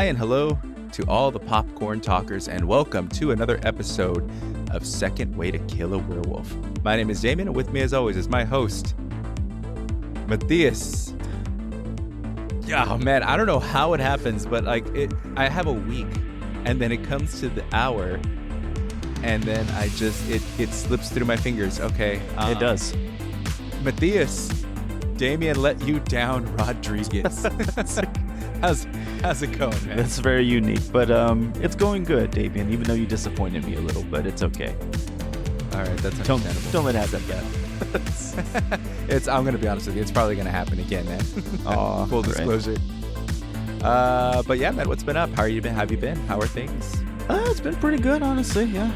Hi and hello to all the popcorn talkers, and welcome to another episode of Second Way to Kill a Werewolf. My name is Damon, and with me as always is my host, Matthias. Yeah, man, I don't know how it happens, but I have a week, and then it comes to the hour, and then it slips through my fingers. Okay, it does. Matthias, Damien let you down, Rodriguez. How's it going, man? That's very unique, but it's going good, Damien. Even though you disappointed me a little, but it's okay. All right, that's understandable. Don't let it happen again. I'm gonna be honest with you. It's probably gonna happen again, man. Full disclosure. Right. But yeah, man, what's been up? How have you been? How are things? It's been pretty good, honestly. Yeah.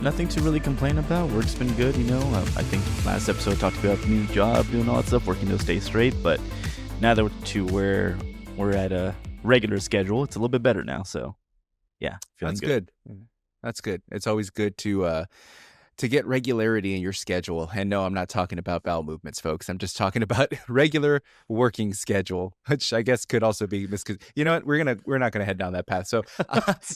Nothing to really complain about. Work's been good, you know. I think last episode talked about the new job, doing all that stuff, working to stay straight. But now that we're at a regular schedule, it's a little bit better now. So, yeah, feeling good. That's good. It's always good to get regularity in your schedule. And no, I'm not talking about bowel movements, folks. I'm just talking about regular working schedule, which I guess could also be you know what? We're not gonna head down that path. So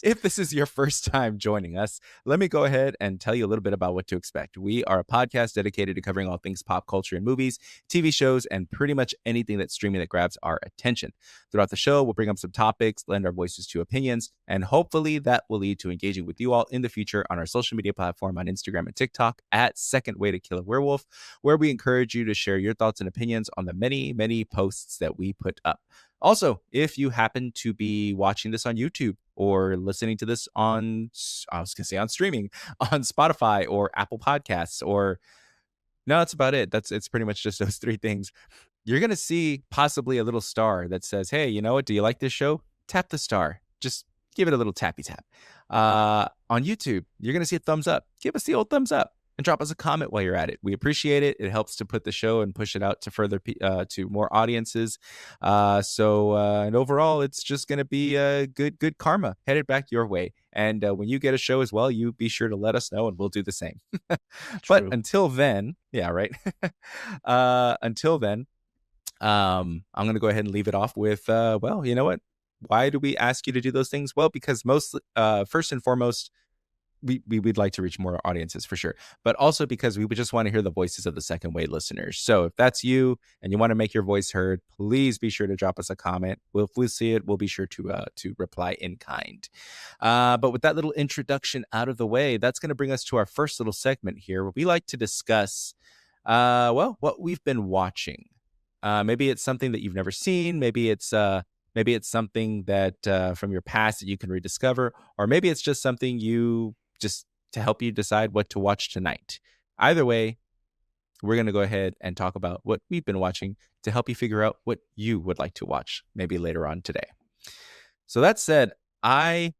if this is your first time joining us, let me go ahead and tell you a little bit about what to expect. We are a podcast dedicated to covering all things pop culture and movies, TV shows, and pretty much anything that's streaming that grabs our attention. Throughout the show, we'll bring up some topics, lend our voices to opinions, and hopefully that will lead to engaging with you all in the future on our social media platform on Instagram and TikTok at Second Way to Kill a Werewolf, where we encourage you to share your thoughts and opinions on the many, many posts that we put up. Also, if you happen to be watching this on YouTube or listening to this on streaming, on Spotify or Apple Podcasts, or no, that's about it. It's pretty much just those three things. You're going to see possibly a little star that says, hey, you know what? Do you like this show? Tap the star. Just give it a little tappy tap. On YouTube, you're going to see a thumbs up. Give us the old thumbs up and drop us a comment while you're at it. We appreciate it. It helps to put the show and push it out to further to more audiences. And overall, it's just going to be good karma headed back your way. And when you get a show as well, you be sure to let us know and we'll do the same. But until then, yeah, right. Until then, I'm going to go ahead and leave it off with, well, you know what? Why do we ask you to do those things? Well, because first and foremost, we'd like to reach more audiences for sure, but also because we would just want to hear the voices of the second way listeners. So if that's you and you want to make your voice heard, please be sure to drop us a comment. If we see it, we'll be sure to reply in kind. But with that little introduction out of the way, that's going to bring us to our first little segment here, where we like to discuss, what we've been watching. Maybe it's something that you've never seen. Maybe it's something that from your past that you can rediscover, or maybe it's just something just to help you decide what to watch tonight. Either way, we're going to go ahead and talk about what we've been watching to help you figure out what you would like to watch maybe later on today. So that said, I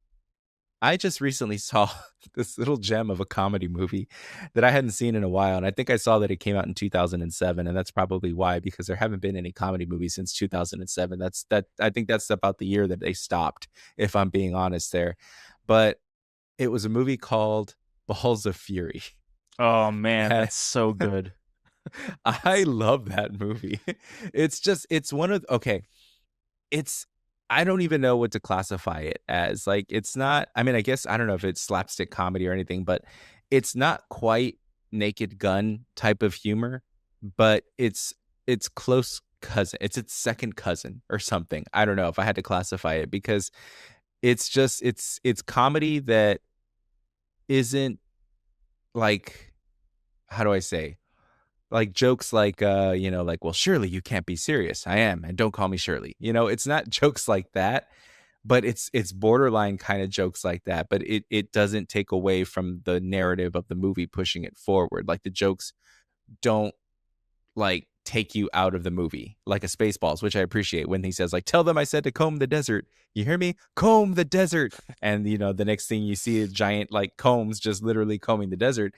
just recently saw this little gem of a comedy movie that I hadn't seen in a while. And I think I saw that it came out in 2007. And that's probably why, because there haven't been any comedy movies since 2007. I think that's about the year that they stopped, if I'm being honest there. But it was a movie called Balls of Fury. Oh, man, that's so good. I love that movie. I don't even know what to classify it as. Like, it's not, I mean, I guess, I don't know if it's slapstick comedy or anything, but it's not quite Naked Gun type of humor, but it's close cousin. It's its second cousin or something. I don't know if I had to classify it, because it's comedy that isn't like, how do I say? Like jokes like, like, well, Shirley, you can't be serious. I am. And don't call me Shirley. It's not jokes like that, but it's borderline kind of jokes like that. But it doesn't take away from the narrative of the movie pushing it forward. Like, the jokes don't like take you out of the movie, like a Spaceballs, which I appreciate, when he says, like, tell them I said to comb the desert. You hear me? Comb the desert. And, the next thing you see is giant like combs just literally combing the desert.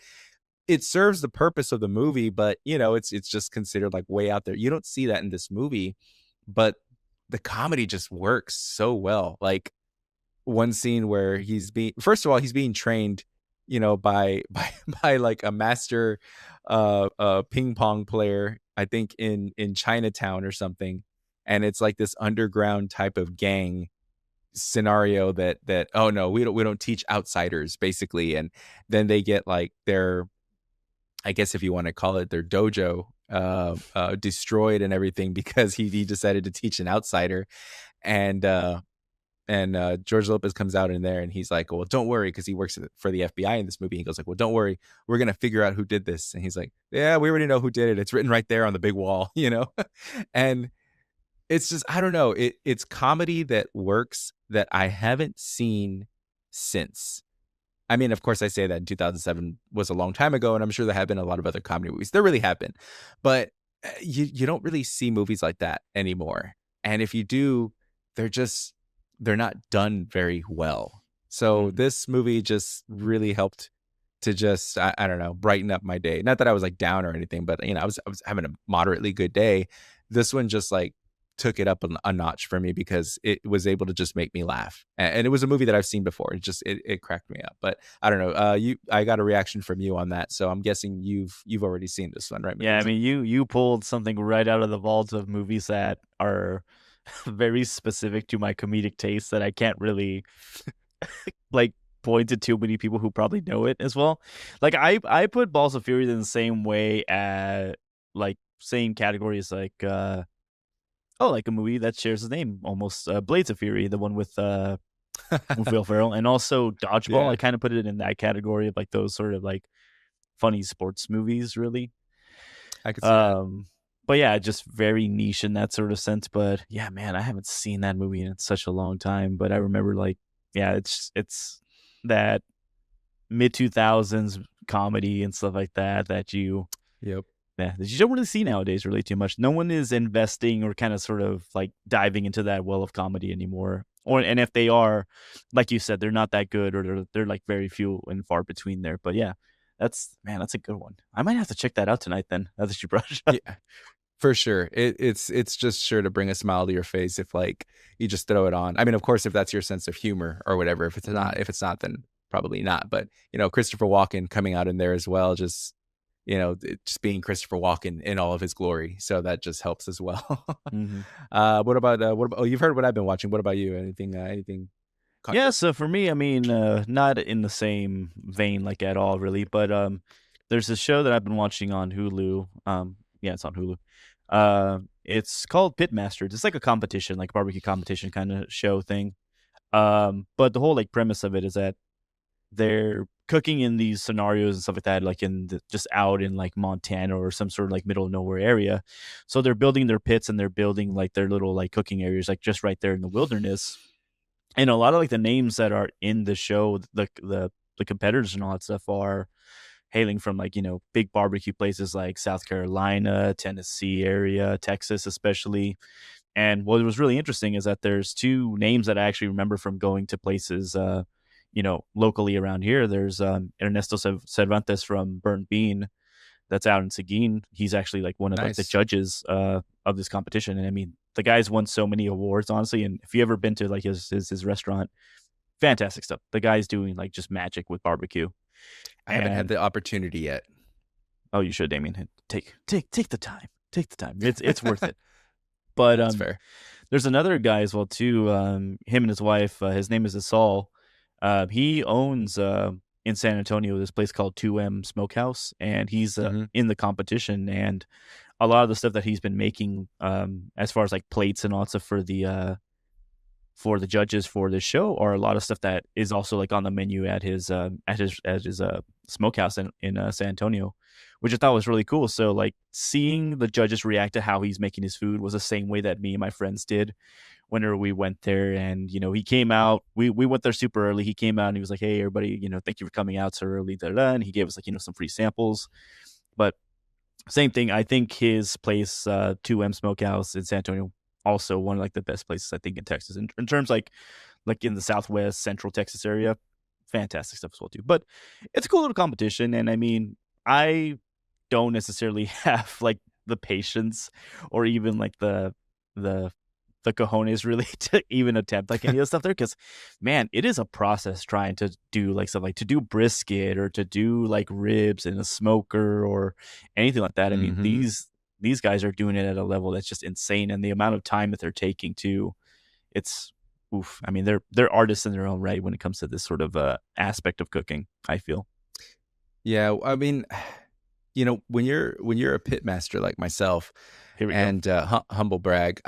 It serves the purpose of the movie, but it's just considered like way out there. You don't see that in this movie, but the comedy just works so well. Like, one scene where he's being trained, by like a master ping pong player, I think in Chinatown or something. And it's like this underground type of gang scenario that oh no, we don't teach outsiders basically, and then they get like their, I guess if you want to call it, their dojo destroyed and everything because he decided to teach an outsider. And George Lopez comes out in there and he's like, well, don't worry, because he works for the FBI in this movie. He goes like, well, don't worry, we're gonna figure out who did this. And he's like, yeah, we already know who did it, it's written right there on the big wall, you know. And it's just, I don't know, it's comedy that works that I haven't seen since. I mean, of course, I say that in 2007 was a long time ago, and I'm sure there have been a lot of other comedy movies. There really have been, but you don't really see movies like that anymore. And if you do, they're just they're not done very well. So Mhm. this movie just really helped to just I don't know, brighten up my day. Not that I was like down or anything, but I was having a moderately good day. This one just like took it up a notch for me because it was able to just make me laugh. And it was a movie that I've seen before. It cracked me up. But I don't know. I got a reaction from you on that, so I'm guessing you've already seen this one, right, Yeah, I Medusa? mean, you pulled something right out of the vault of movies that are very specific to my comedic taste that I can't really like point to too many people who probably know it as well. Like I put Balls of Fury in the same way as like same categories like oh, like a movie that shares the name almost, Blades of Fury, the one with Will Ferrell, and also Dodgeball. I Yeah, kind of put it in that category of like those sort of like funny sports movies, really. I could see that. Um, but yeah, just very niche in that sort of sense. But yeah, man, I haven't seen that movie in such a long time. But I remember like, yeah, it's that mid 2000s comedy and stuff like that that you Yep. yeah, that you don't really see nowadays really too much. No one is investing or kind of sort of like diving into that well of comedy anymore. Or and if they are, like you said, they're not that good or they're like very few and far between there. But yeah, that's man, that's a good one. I might have to check that out tonight then, now that you brought it up. Yeah. For sure. It's just sure to bring a smile to your face if like you just throw it on. I mean, of course, if that's your sense of humor or whatever. Mhm. If it's not, then probably not. But Christopher Walken coming out in there as well, just just being Christopher Walken in all of his glory. So that just helps as well. Mhm. What about? Oh, you've heard what I've been watching. What about you? Anything caught Yeah, your so for me, I mean, not in the same vein like at all really, but there's a show that I've been watching on Hulu. Yeah, it's on Hulu. It's called Pitmasters. It's like a competition, like barbecue competition kind of show thing. But the whole like premise of it is that they're cooking in these scenarios and stuff like that, like just out in like Montana or some sort of like middle of nowhere area. So they're building their pits and they're building like their little like cooking areas, like just right there in the wilderness. And a lot of like the names that are in the show, the competitors and all that stuff are hailing from like big barbecue places like South Carolina, Tennessee area, Texas especially. And what was really interesting is that there's two names that I actually remember from going to places, locally around here. There's Ernesto Cervantes from Burnt Bean that's out in Seguin. He's actually like one of like the nice? judges of this competition. And I mean, the guy's won so many awards, honestly. And if you ever been to like his restaurant, fantastic stuff. The guy's doing like just magic with barbecue. I haven't had And the opportunity yet. oh, you should, Damien. Take the time. Take the time. It's worth it. But That's fair. there's another guy as well too. Him and his wife. His name is Asal. He owns in San Antonio this place called 2M Smokehouse, and he's Hmm. in the competition. And a lot of the stuff that he's been making, as far as like plates and all that stuff for the judges for this show, are a lot of stuff that is also like on the menu at his smokehouse in San Antonio, which I thought was really cool. So like seeing the judges react to how he's making his food was the same way that me and my friends did whenever we went there. And he came out. We went there super early. He came out and he was like, "Hey, everybody, thank you for coming out so early." Da, da, da. And he gave us like some free samples. But same thing. I think his place, 2M Smokehouse in San Antonio, also one of like the best places I think in Texas in terms like in the Southwest Central Texas area. Fantastic stuff as well too. But it's a cool little competition, and I mean, I don't necessarily have like the patience or even like the the cojones really to even attempt like any of the stuff there, because man, it is a process trying to do like stuff like to do brisket or to do like ribs in a smoker or anything like that. I mean, Hmm. these guys are doing it at a level that's just insane, and the amount of time that they're taking too, it's oof. I mean, they're artists in their own right when it comes to this sort of aspect of cooking, I feel. Yeah, I mean, when you're a pit master like myself, Here we go. and humble brag,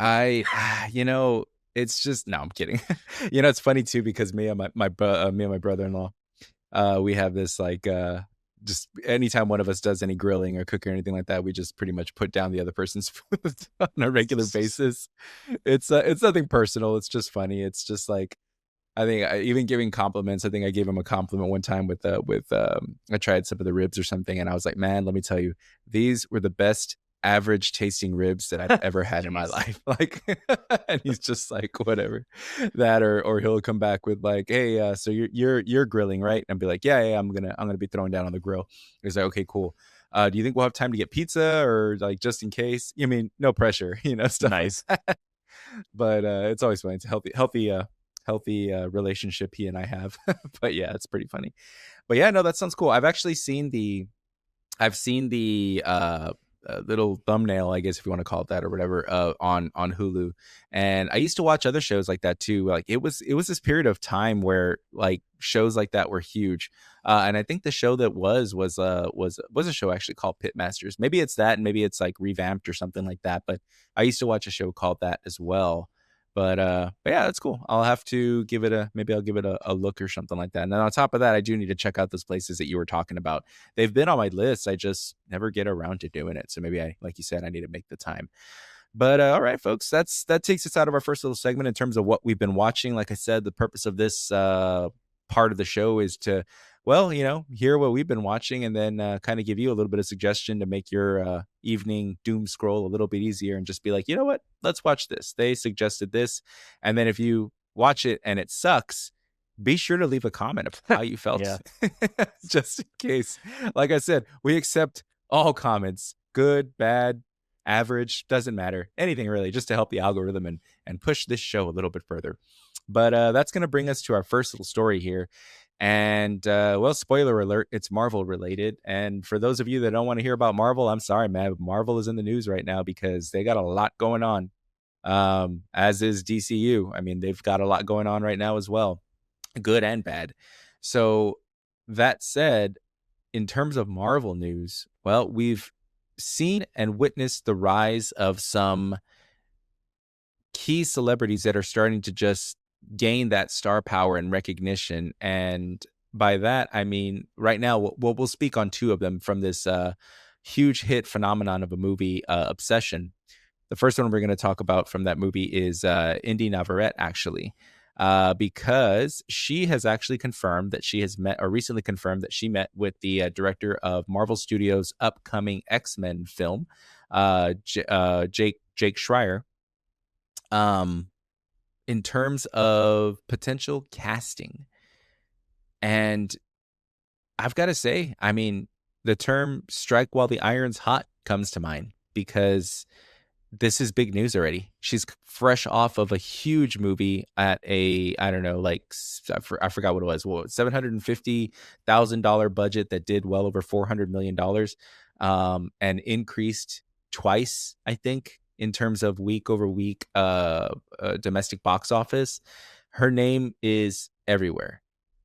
it's just no, I'm kidding. It's funny too because me and my brother-in-law, we have this like just anytime one of us does any grilling or cooking or anything like that, we just pretty much put down the other person's food on a regular basis. It's nothing personal. It's just funny. It's just like I think even giving compliments. I think I gave him a compliment one time with I tried some of the ribs or something, and I was like, man, let me tell you, these were the best average tasting ribs that I've ever had in my Jeez. life. Like, and he's just like, whatever, that or he'll come back with like, hey, so you're grilling, right? And be like, yeah, I'm gonna be throwing down on the grill. He's like, okay, cool. Do you think we'll have time to get pizza or like just in case? I mean, no pressure, stuff like Nice. that. But it's always funny. It's a healthy relationship he and I have. But yeah, it's pretty funny. But yeah, no, that sounds cool. I've seen the little thumbnail, I guess if you want to call it that or whatever, on Hulu. And I used to watch other shows like that too. Like it was this period of time where like shows like that were huge. And I think the show that was a show actually called Pitmasters. Maybe it's that, and maybe it's like revamped or something like that. But I used to watch a show called that as well. But yeah, that's cool. I'll give it a look or something like that. And then on top of that, I do need to check out those places that you were talking about. They've been on my list. I just never get around to doing it. So maybe like you said, I need to make the time. But all right, folks, that takes us out of our first little segment in terms of what we've been watching. Like I said, the purpose of this part of the show is to, well, hear what we've been watching and then kind of give you a little bit of suggestion to make your evening doom scroll a little bit easier and just be like, you know what, let's watch this. They suggested this, and then if you watch it and it sucks, be sure to leave a comment of how you felt, Yeah. just in case. Like I said, we accept all comments, good, bad, average, doesn't matter, anything really, just to help the algorithm and push this show a little bit further. But that's going to bring us to our first little story here. And well, spoiler alert, it's Marvel related. And for those of you that don't want to hear about Marvel, I'm sorry, man. Marvel is in the news right now because they got a lot going on, as is DCU. I mean, they've got a lot going on right now as well, good and bad. So that said, in terms of Marvel news, well, we've seen and witnessed the rise of some key celebrities that are starting to just gain that star power and recognition. And by that, I mean, right now, we'll speak on two of them from this huge hit phenomenon of a movie, Obsession. The first one we're going to talk about from that movie is Inde Navarette, actually, because she has actually confirmed that she has met, or recently confirmed that she met with the director of Marvel Studios' upcoming X-Men film, Jake Schreier, in terms of potential casting. And I've got to say, I mean, the term strike while the iron's hot comes to mind because this is big news already. She's fresh off of a huge movie at I don't know, like I forgot what it was. Well, $750,000 budget that did well over $400 million, and increased twice, I think, in terms of week over week domestic box office. Her name is everywhere.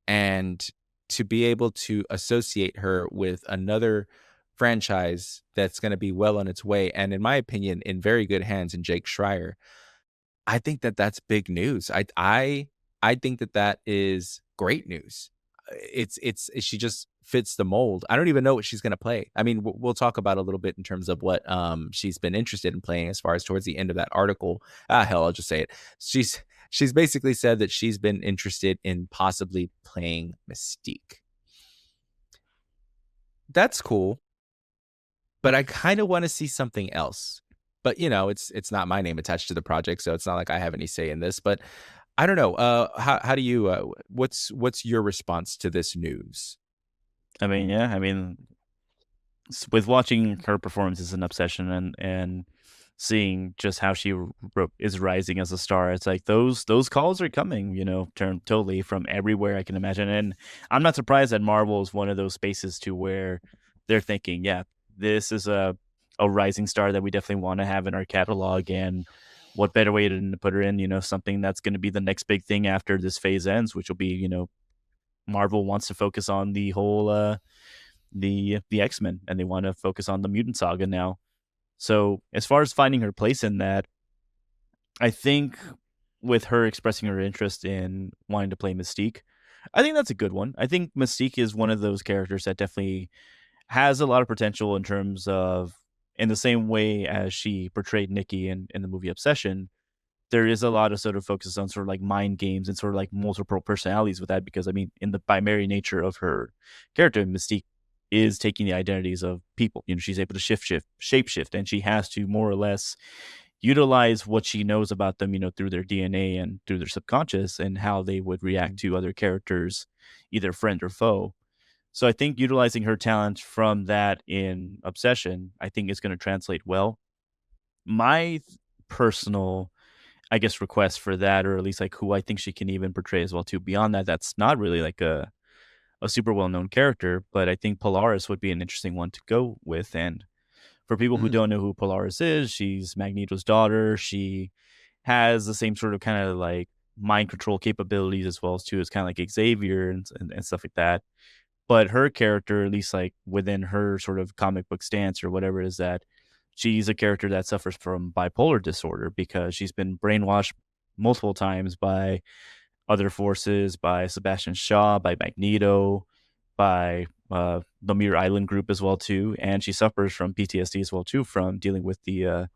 And to be able to associate her with another franchise that's going to be well on its way, and in my opinion, in very good hands in Jake Schreier, I think that that's big news. I think that that is great news. She just fits the mold. I don't even know what she's going to play. I mean, we'll talk about a little bit in terms of what she's been interested in playing as far as towards the end of that article. Hell, I'll just say it. She's basically said that she's been interested in possibly playing Mystique. That's cool, but I kind of want to see something else. But it's not my name attached to the project, so it's not like I have any say in this. But I don't know. How do you? What's your response to this news? I mean, yeah. I mean, with watching her performance is an obsession, and seeing just how she is rising as a star, it's like those calls are coming, totally from everywhere I can imagine. And I'm not surprised that Marvel is one of those spaces to where they're thinking, yeah, this is a rising star that we definitely want to have in our catalog. And what better way to put her in, something that's going to be the next big thing after this phase ends, which will be, Marvel wants to focus on the whole the X-Men, and they want to focus on the mutant saga now. So as far as finding her place in that, I think with her expressing her interest in wanting to play Mystique, I think that's a good one. I think Mystique is one of those characters that definitely has a lot of potential in terms of, in the same way as she portrayed Nikki in the movie Obsession, there is a lot of sort of focus on sort of like mind games and sort of like multiple personalities with that, because I mean, in the primary nature of her character, Mystique is taking the identities of people. She's able to shapeshift, and she has to more or less utilize what she knows about them, through their DNA and through their subconscious, and how they would react to other characters, either friend or foe. So I think utilizing her talent from that in Obsession, I think is going to translate well. My personal, I guess, request for that, or at least like who I think she can even portray as well too. Beyond that, that's not really like a super well known character, but I think Polaris would be an interesting one to go with. And for people who Mm, don't know who Polaris is, she's Magneto's daughter. She has the same sort of kind of like mind control capabilities as well as too, as kind of like Xavier and stuff like that. But her character, at least like within her sort of comic book stance or whatever it is, that she's a character that suffers from bipolar disorder because she's been brainwashed multiple times by other forces, by Sebastian Shaw, by Magneto, by the Muir Island group as well too, and she suffers from PTSD as well too from dealing with the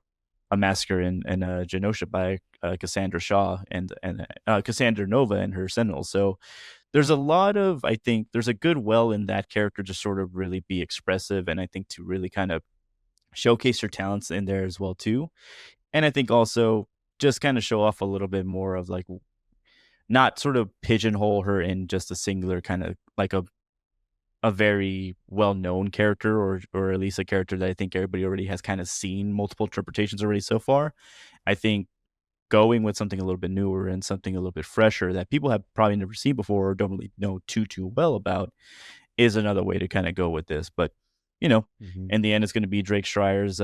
a massacre in Genosha by Cassandra Shaw and Cassandra Nova and her Sentinels. So there's a lot of, I think there's a good well in that character to sort of really be expressive, and I think to really kind of showcase her talents in there as well too. And I think also just kind of show off a little bit more of like, not sort of pigeonhole her in just a singular kind of like a very well known character, or at least a character that I think everybody already has kind of seen multiple interpretations already so far. I think going with something a little bit newer and something a little bit fresher that people have probably never seen before or don't really know too well about is another way to kind of go with this. But you know, mhm. in the end, it's going to be Drake Schreier's.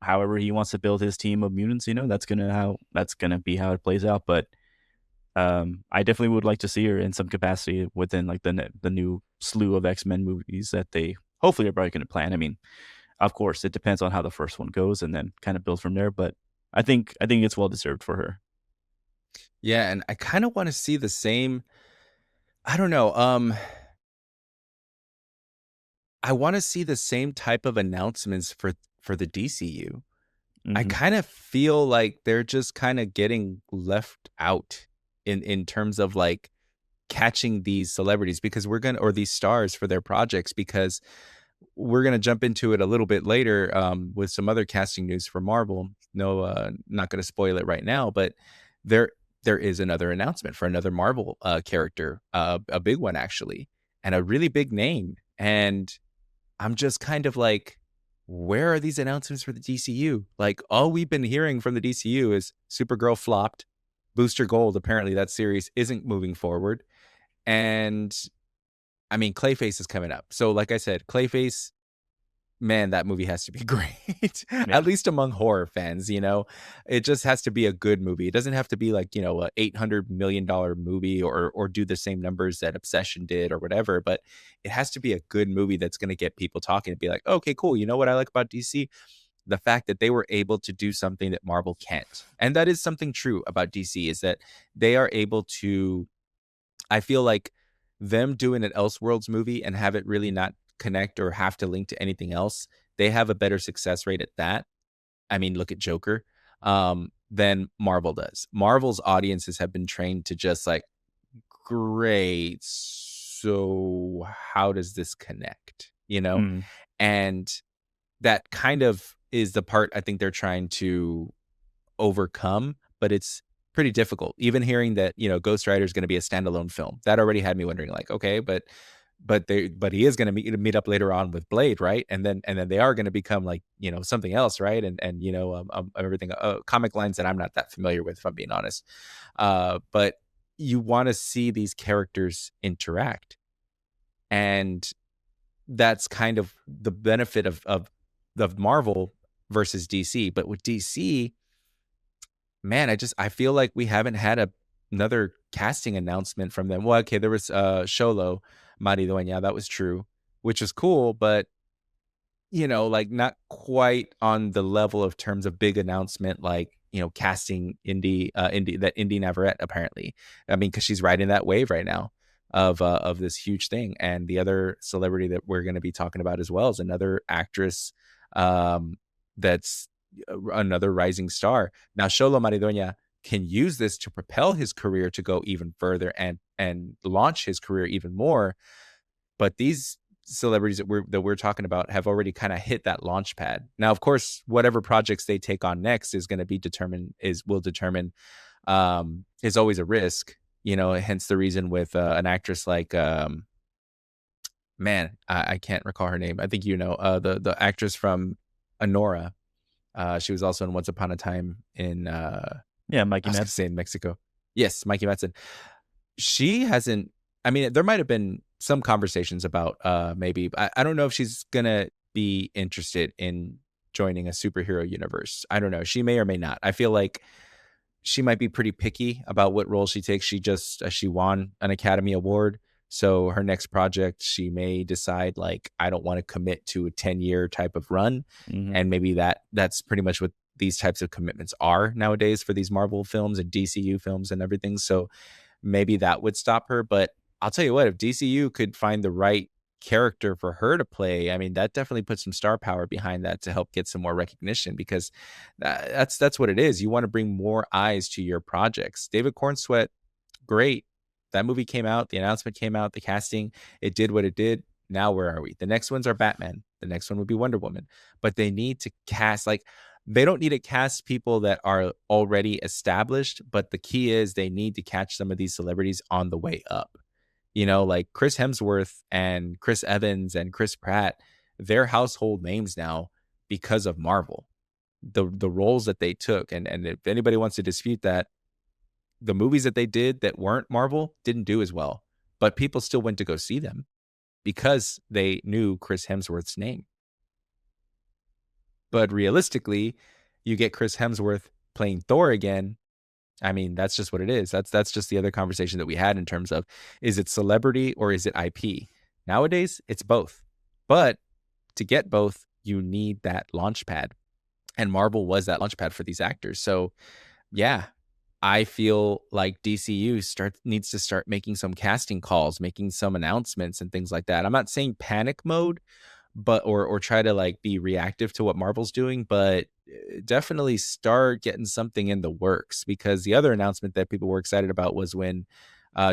However he wants to build his team of mutants, that's gonna be how it plays out. But I definitely would like to see her in some capacity within like the new slew of X-Men movies that they hopefully are probably going to plan. I mean, of course, it depends on how the first one goes and then kind of build from there. But I think it's well deserved for her. Yeah, and I kind of want to see the same. I don't know. I want to see the same type of announcements for the DCU. I Hmm. kind of feel like they're just kind of getting left out in terms of like catching these celebrities because we're gonna or these stars for their projects because we're gonna jump into it a little bit later with some other casting news for Marvel. No, not gonna spoil it right now, but there there is another announcement for another Marvel character, a big one actually, and a really big name. And I'm just kind of like, where are these announcements for the DCU? Like, all we've been hearing from the DCU is Supergirl flopped, Booster Gold. Apparently, that series isn't moving forward. And I mean, Clayface is coming up. So, like I said, Clayface, man, that movie has to be great. At Yeah. least among horror fans, it just has to be a good movie. It doesn't have to be like, a $800 million movie or do the same numbers that Obsession did or whatever, but it has to be a good movie that's going to get people talking and be like, okay, cool. You know what I like about DC? The fact that they were able to do something that Marvel can't. And that is something true about DC is that they are able to, I feel like them doing an Elseworlds movie and have it really not connect or have to link to anything else, they have a better success rate at that. I mean, look at Joker, than Marvel does. Marvel's audiences have been trained to just like, great. So how does this connect? Mm. And that kind of is the part I think they're trying to overcome, but it's pretty difficult. Even hearing that, Ghost Rider is going to be a standalone film, that already had me wondering, like, okay, but he is going to meet up later on with Blade, right? And then they are going to become like, something else, right? And everything, comic lines that I'm not that familiar with, if I'm being honest. But you want to see these characters interact, and that's kind of the benefit of Marvel versus DC. But with DC, man, I feel like we haven't had another casting announcement from them. Well, okay, there was Sholo Maridueña, that was true, which is cool, but like not quite on the level of terms of big announcement, like casting Indie Navarette apparently. I mean, because she's riding that wave right now of this huge thing, and the other celebrity that we're going to be talking about as well is another actress, that's another rising star. Now, Sholo Maridoña can use this to propel his career to go even further and launch his career even more, but these celebrities that we're talking about have already kind of hit that launch pad. Now, of course, whatever projects they take on next is going to be determined is will determine is always a risk, hence the reason with an actress like man, I can't recall her name. I think the actress from Honora. She was also in Once Upon a Time in Yeah, I Mikey was going to Metz. say in Mexico. Yes, Mikey Madsen. She hasn't. I mean, there might have been some conversations about maybe. I don't know if she's gonna be interested in joining a superhero universe. I don't know. She may or may not. I feel like she might be pretty picky about what role she takes. She won an Academy Award, so her next project she may decide like I don't want to commit to a 10-year type of run, Hmm. and maybe that's pretty much what these types of commitments are nowadays for these Marvel films and DCU films and everything. So maybe that would stop her. But I'll tell you what, if DCU could find the right character for her to play, I mean, that definitely puts some star power behind that to help get some more recognition, because that's what it is. You want to bring more eyes to your projects. David Cornsweet, great. That movie came out, the announcement came out, the casting, it did what it did. Now where are we? The next ones are Batman. The next one would be Wonder Woman. But they need to cast like they don't need to cast people that are already established, but the key is they need to catch some of these celebrities on the way up. Like Chris Hemsworth and Chris Evans and Chris Pratt, they're household names now because of Marvel. The roles that they took, and if anybody wants to dispute that, the movies that they did that weren't Marvel didn't do as well, but people still went to go see them because they knew Chris Hemsworth's name. But realistically, you get Chris Hemsworth playing Thor again. I mean, that's just what it is. That's just the other conversation that we had in terms of, is it celebrity or is it IP? Nowadays, it's both. But to get both, you need that launch pad. And Marvel was that launch pad for these actors. So yeah, I feel like DCU needs to start making some casting calls, making some announcements and things like that. I'm not saying panic mode, but or try to like be reactive to what Marvel's doing, but definitely start getting something in the works, because the other announcement that people were excited about was when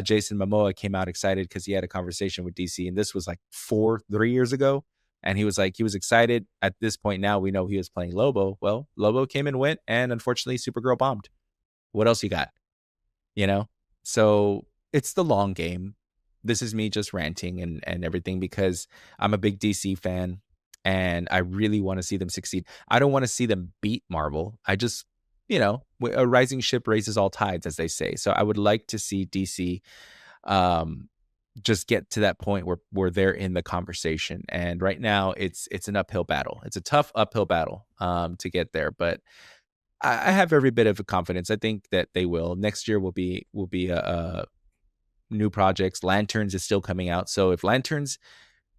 Jason Momoa came out excited because he had a conversation with DC, and this was like 3 years ago. And he was like, he was excited. At this point now, we know he was playing Lobo. Well, Lobo came and went, and unfortunately, Supergirl bombed. What else you got? You know? So it's the long game. This is me just ranting and everything, because I'm a big DC fan and I really want to see them succeed. I don't want to see them beat Marvel. I just, a rising ship raises all tides, as they say. So I would like to see DC um just get to that point where they're in the conversation. And right now it's an uphill battle. It's a tough uphill battle to get there, but I have every bit of confidence. I think that they will. Next year will be a new projects. Lanterns is still coming out. So if Lanterns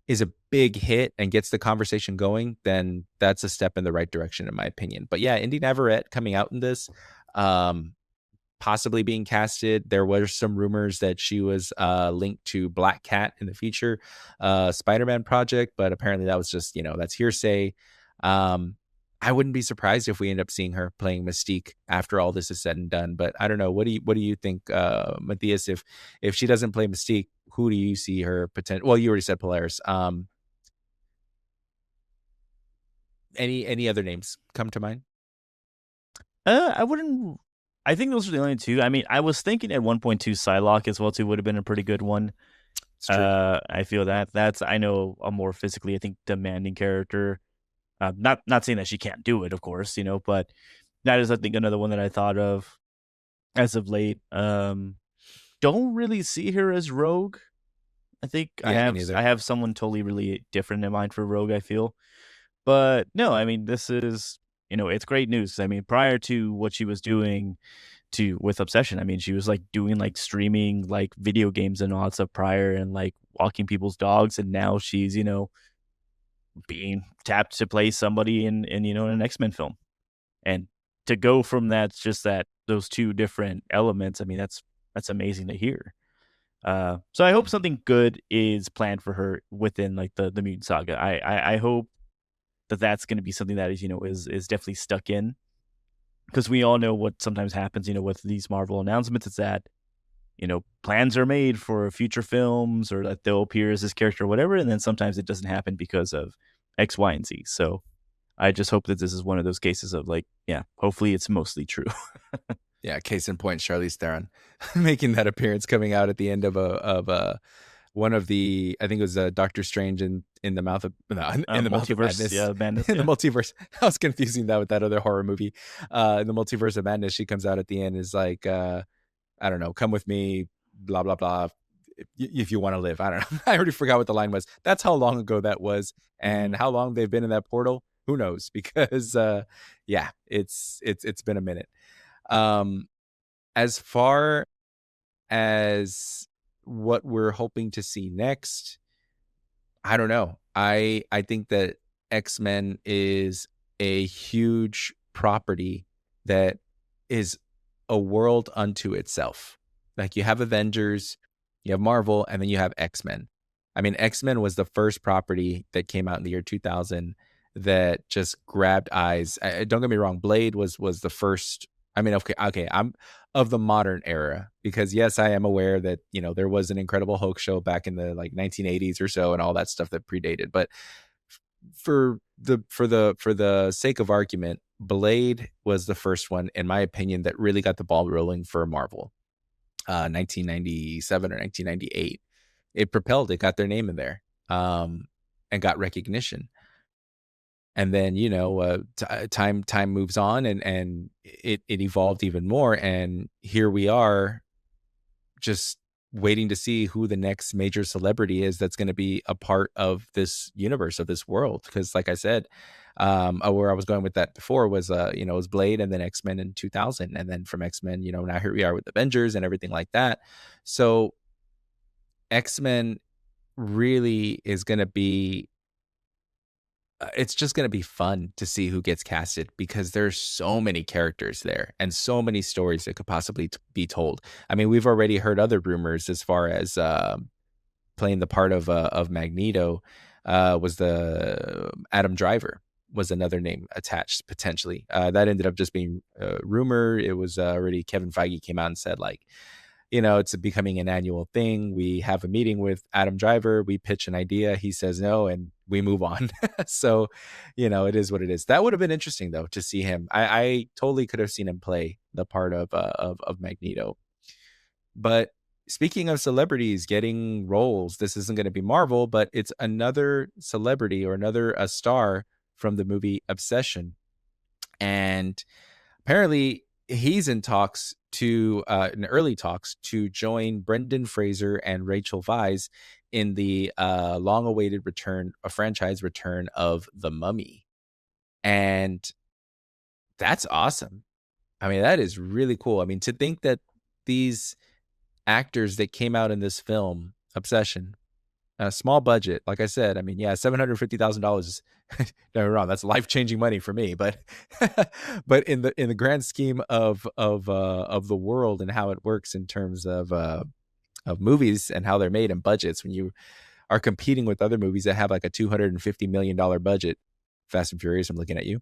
is a big hit and gets the conversation going, then that's a step in the right direction, in my opinion. But yeah, Indy Navarette coming out in this, um, possibly being casted. There were some rumors that she was linked to Black Cat in the future Spider-Man project, but apparently that was just, that's hearsay. Um, I wouldn't be surprised if we end up seeing her playing Mystique after all this is said and done. But I don't know. What do you think, Matthias? If she doesn't play Mystique, who do you see her potential? Well, you already said Polaris. Any other names come to mind? I wouldn't. I think those are the only two. I mean, I was thinking at 1.2 Psylocke as well too would have been a pretty good one. It's true. I feel that's I know a more physically I think demanding character. Not saying that she can't do it, of course, but that is I think another one that I thought of as of late. Don't really see her as Rogue. I think I Yeah, me have neither. I have someone totally really different in mind for Rogue. I feel, but no, I mean this is it's great news. I mean, prior to what she was doing with Obsession, I mean, she was like doing like streaming like video games and all that stuff prior, and like walking people's dogs, and now she's being tapped to play somebody in an X-Men film. And to go from that, just that those two different elements, I mean, that's amazing to hear. So I hope something good is planned for her within like the Mutant Saga. I hope that that's going to be something that is definitely stuck in, because we all know what sometimes happens with these Marvel announcements. It's that plans are made for future films, or that they'll appear as this character or whatever, and then sometimes it doesn't happen because of X, Y, and Z. So I just hope that this is one of those cases of like, yeah, hopefully it's mostly true. Yeah, case in point, Charlize Theron making that appearance, coming out at the end of one of the, I think it was Doctor Strange in the mouth of no, in the mouth of Multiverse, madness. yeah, madness, In yeah. the multiverse. I was confusing that with that other horror movie. In the multiverse of madness, she comes out at the end, is like, I don't know, come with me, blah blah blah, if you want to live. I don't know. I already forgot what the line was. That's how long ago that was, and how long they've been in that portal, who knows? Because yeah, it's been a minute. As far as what we're hoping to see next, I don't know. I think that X-Men is a huge property that is a world unto itself. Like, you have Avengers, you have Marvel, and then you have X-Men. I mean, X-Men was the first property that came out in the year 2000 that just grabbed eyes. Don't get me wrong, Blade was the first. I mean, okay, I'm of the modern era, because yes, I am aware that there was an Incredible Hulk show back in the like 1980s or so, and all that stuff that predated. But for the sake of argument, Blade was the first one, in my opinion, that really got the ball rolling for Marvel. 1997 or 1998, it propelled. It got their name in there, and got recognition. And then time moves on, and it evolved even more, and here we are, just waiting to see who the next major celebrity is that's going to be a part of this universe, of this world. Because like I said, where I was going with that before was it was Blade, and then X-Men in 2000, and then from X-Men, now here we are with Avengers and everything like that. So X-Men really is going to be, it's just going to be fun to see who gets casted, because there's so many characters there and so many stories that could possibly be told. I mean, we've already heard other rumors as far as playing the part of Magneto, was the Adam Driver was another name attached potentially. That ended up just being rumor. It was already, Kevin Feige came out and said, like, it's becoming an annual thing. We have a meeting with Adam Driver. We pitch an idea. He says no, and we move on. So, it is what it is. That would have been interesting, though, to see him. I totally could have seen him play the part of Magneto. But speaking of celebrities getting roles, this isn't going to be Marvel, but it's another celebrity, or another a star from the movie Obsession. And apparently he's in early talks to join Brendan Fraser and Rachel Weisz in the long-awaited franchise return of The Mummy. And that's awesome. I mean, that is really cool. I mean, to think that these actors that came out in this film, Obsession, small budget, like I said, I mean, yeah, $750,000. Don't get me wrong, that's life-changing money for me, but but in the grand scheme of the world and how it works in terms of movies and how they're made and budgets, when you are competing with other movies that have like a $250 million budget, Fast and Furious, I'm looking at you.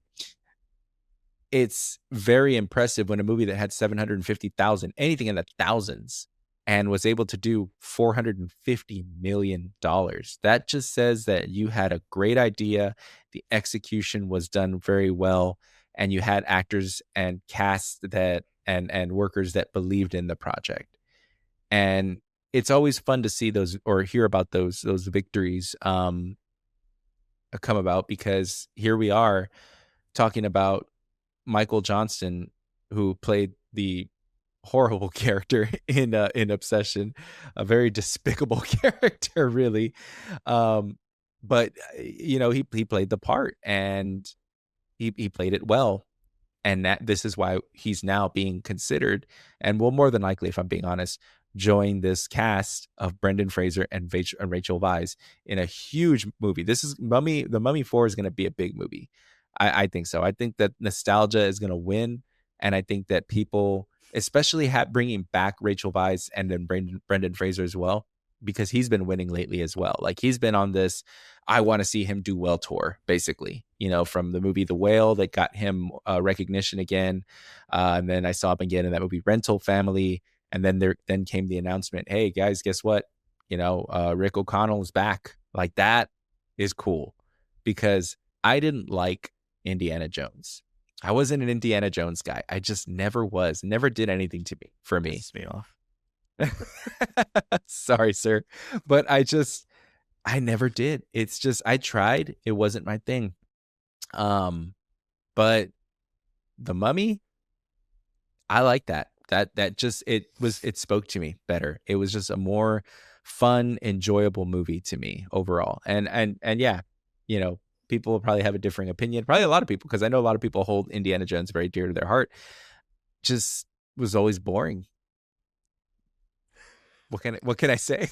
It's very impressive when a movie that had 750,000, anything in the thousands, and was able to do $450 million. That just says that you had a great idea. The execution was done very well, and you had actors and cast that and workers that believed in the project. And it's always fun to see those, or hear about those victories come about, because here we are talking about Michael Johnston, who played the horrible character in Obsession, a very despicable character, really. But he played the part, and he played it well, and that this is why he's now being considered, and will more than likely, if I'm being honest, join this cast of Brendan Fraser and Rachel Weisz in a huge movie. This is Mummy. The Mummy 4 is going to be a big movie. I think so. I think that nostalgia is going to win, and I think that people, especially bringing back Rachel Weisz and then Brendan Fraser as well, because he's been winning lately as well. Like he's been on this, I want to see him do well tour, basically, from the movie The Whale that got him recognition again. And then I saw him again in that movie Rental Family. And then came the announcement, hey guys, guess what? Rick O'Connell is back. Like that is cool, because I didn't like Indiana Jones. I wasn't an Indiana Jones guy. I just never was. Never did anything for me. Pisses me off. Sorry, sir. But I never did. It's just, I tried. It wasn't my thing. But The Mummy, I like that. That just, it spoke to me better. It was just a more fun, enjoyable movie to me overall. And yeah, people will probably have a differing opinion. Probably a lot of people, because I know a lot of people hold Indiana Jones very dear to their heart. Just was always boring. What can I say?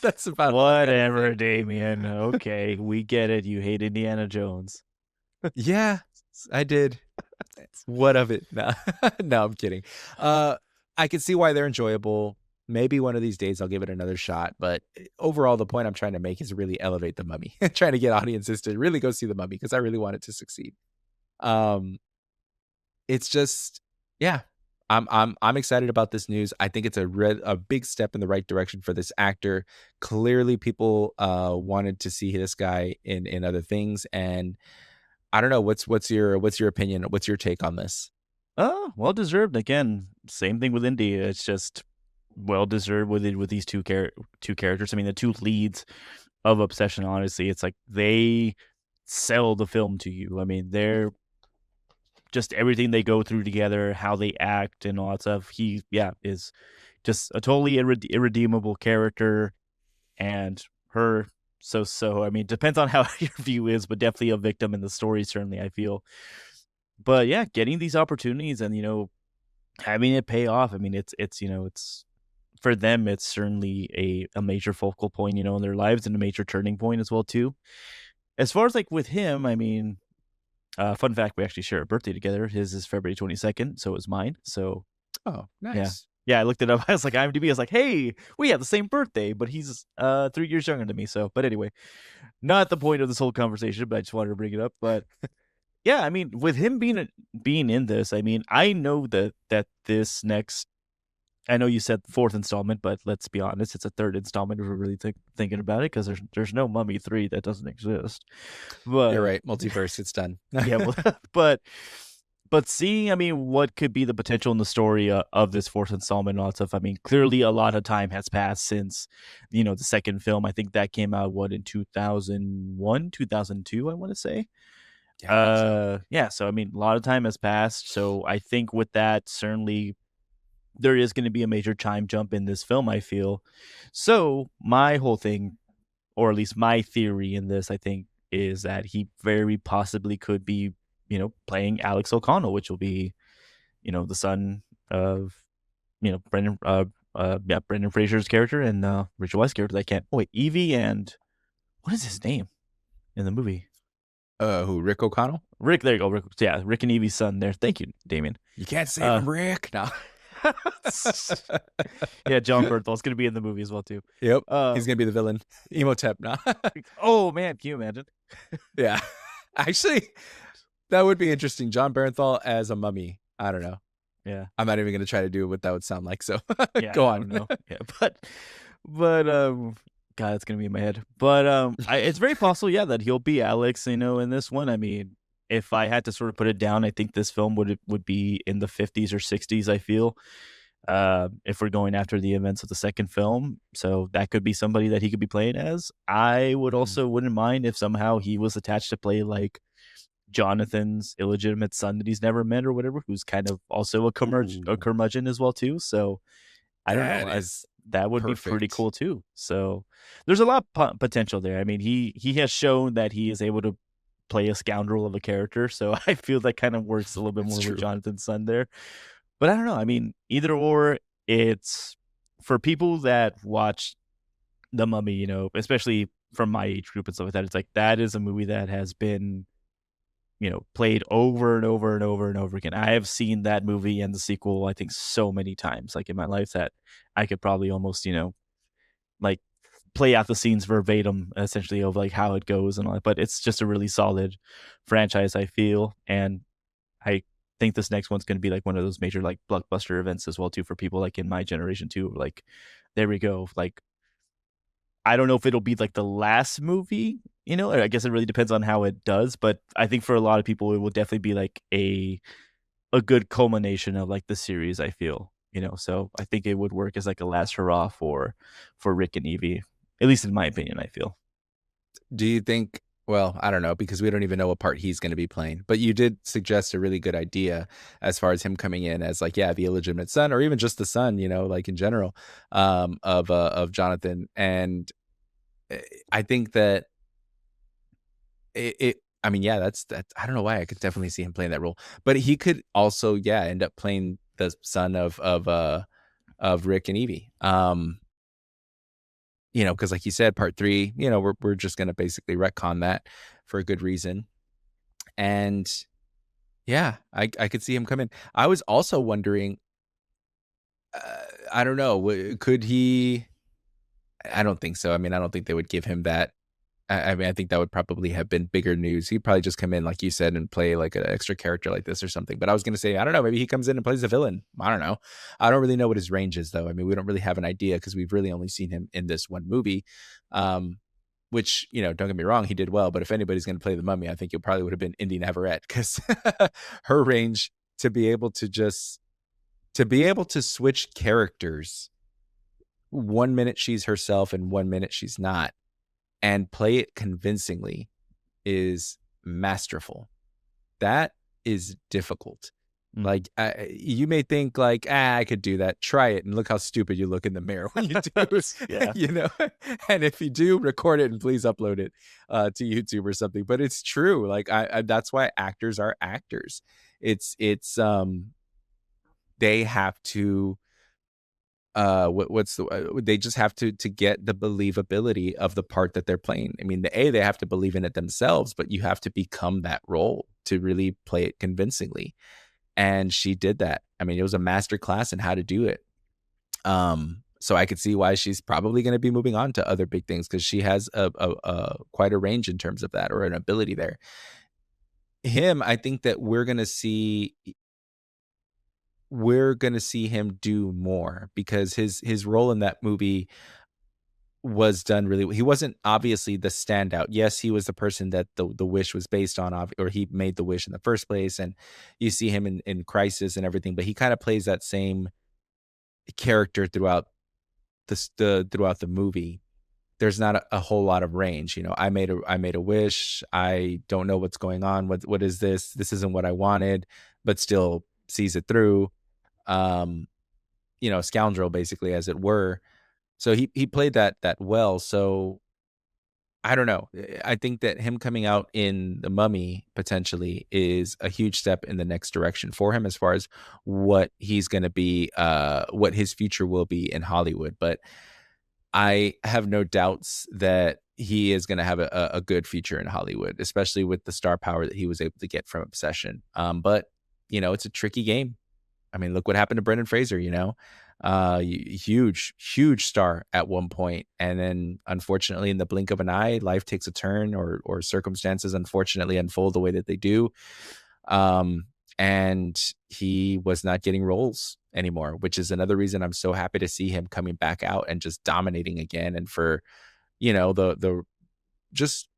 That's about whatever, Damien. Okay, we get it. You hate Indiana Jones. Yeah, I did. What of it? No, no, I'm kidding. I can see why they're enjoyable. Maybe one of these days I'll give it another shot. But overall, the point I'm trying to make is really elevate The Mummy. Trying to get audiences to really go see The Mummy, because I really want it to succeed. It's just, yeah. I'm excited about this news. I think it's a big step in the right direction for this actor. Clearly, people wanted to see this guy in other things, and I don't know. What's your opinion? What's your take on this? Well deserved. Again, same thing with Inde. It's just well deserved with these two characters. I mean, the two leads of Obsession. Honestly, it's like they sell the film to you. I mean, they're just everything they go through together, how they act and all that stuff. He is just a totally irredeemable character, and her so. I mean, depends on how your view is, but definitely a victim in the story, certainly, I feel. But yeah, getting these opportunities and having it pay off. I mean, it's for them, it's certainly a major focal point, in their lives, and a major turning point as well too. As far as like with him, I mean, fun fact, we actually share a birthday together. His is February 22nd, so is mine. So, oh, nice. Yeah, I looked it up. I was like, IMDb. I was like, hey, we have the same birthday, but he's 3 years younger than me. So, but anyway, not the point of this whole conversation, but I just wanted to bring it up. But yeah, I mean, with him being in this, I mean, I know that this next, I know you said fourth installment, but let's be honest, it's a third installment if we're really thinking about it, because there's no Mummy 3 that doesn't exist. But you're right, multiverse, it's done. Yeah, well, but seeing, I mean, what could be the potential in the story of this fourth installment and all that stuff. I mean, clearly a lot of time has passed since, the second film. I think that came out in 2001, 2002, I want to say. Yeah, so I mean, a lot of time has passed. So I think with that, certainly there is going to be a major time jump in this film, I feel. So my whole thing, or at least my theory in this, I think, is that he very possibly could be, playing Alex O'Connell, which will be, the son of, Brendan Fraser's character and Rachel Weisz's character. Evie and what is his name in the movie? Who? Rick O'Connell? Rick, there you go. Rick, yeah, Rick and Evie's son there. Thank you, Damien. You can't say him, Rick. No. Yeah, John Bernthal's going to be in the movie as well too. Yep, he's going to be the villain. Emotep now. Oh man, can you imagine? Yeah, actually, that would be interesting. John Bernthal as a mummy. I don't know. Yeah, I'm not even going to try to do what that would sound like. So yeah, go on. Yeah, but God, it's going to be in my head. But it's very possible, yeah, that he'll be Alex. In this one. I mean, if I had to sort of put it down, I think this film would be in the 50s or 60s, I feel, if we're going after the events of the second film. So that could be somebody that he could be playing as. I would also wouldn't mind if somehow he was attached to play like Jonathan's illegitimate son that he's never met or whatever, who's kind of also a curmudgeon as well too. So I don't know. That would be pretty cool too. So there's a lot of potential there. I mean, he has shown that he is able to play a scoundrel of a character. So I feel that kind of works a little bit It's more with true. Jonathan's son there. But I don't know. I mean, either or, it's for people that watch The Mummy, especially from my age group and stuff like that. It's like that is a movie that has been, played over and over and over and over again. I have seen that movie and the sequel, I think, so many times, like in my life, that I could probably almost, like play out the scenes verbatim, essentially, of like how it goes and all that. But it's just a really solid franchise, I feel, and I think this next one's going to be like one of those major like blockbuster events as well too for people like in my generation too. Like, there we go. Like, I don't know if it'll be like the last movie, I guess it really depends on how it does, but I think for a lot of people it will definitely be like a good culmination of like the series, I feel. So I think it would work as like a last hurrah for Rick and Evie, at least in my opinion, I feel. Do you think, well, I don't know, because we don't even know what part he's going to be playing, but you did suggest a really good idea as far as him coming in as like, yeah, the illegitimate son, or even just the son, like in general, of Jonathan. And I think that I mean, yeah, that's I don't know why I could definitely see him playing that role, but he could also, yeah, end up playing the son of Rick and Evie. Because like you said, part three, we're just gonna basically retcon that for a good reason. And yeah, I could see him come in. I was also wondering, I don't know, could he? I don't think so. I mean, I don't think they would give him that. I mean, I think that would probably have been bigger news. He'd probably just come in, like you said, and play like an extra character like this or something. But I was going to say, I don't know, maybe he comes in and plays a villain. I don't know. I don't really know what his range is, though. I mean, we don't really have an idea because we've really only seen him in this one movie, which, don't get me wrong, he did well. But if anybody's going to play the Mummy, I think it probably would have been Inde Navarette because her range to be able to switch characters. 1 minute she's herself and 1 minute she's not, and play it convincingly is masterful. That is difficult. Mm. Like you may think like, I could do that. Try it and look how stupid you look in the mirror when you do. Yeah. And if you do, record it and please upload it to YouTube or something. But it's true. Like I that's why actors are actors. It's they have to what's the they just have to get the believability of the part that they're playing. I mean, they have to believe in it themselves, but you have to become that role to really play it convincingly. And she did that. I mean, it was a master class in how to do it. So I could see why she's probably going to be moving on to other big things because she has a quite a range in terms of that, or an ability there. Him, I think that we're going to see him do more because his role in that movie was done really well. He wasn't obviously the standout. Yes, he was the person that the wish was based on, or he made the wish in the first place, and you see him in Crisis and everything, but he kind of plays that same character throughout throughout the movie. There's not a whole lot of range. I made a wish. I don't know what's going on. What is this? This isn't what I wanted, but still sees it through. Scoundrel basically, as it were. So he played that well. So I don't know. I think that him coming out in The Mummy potentially is a huge step in the next direction for him as far as what he's going to be, what his future will be in Hollywood. But I have no doubts that he is going to have a good future in Hollywood, especially with the star power that he was able to get from Obsession. But it's a tricky game. I mean, look what happened to Brendan Fraser, huge star at one point. And then unfortunately, in the blink of an eye, life takes a turn, or circumstances unfortunately unfold the way that they do. And he was not getting roles anymore, which is another reason I'm so happy to see him coming back out and just dominating again. And for, the just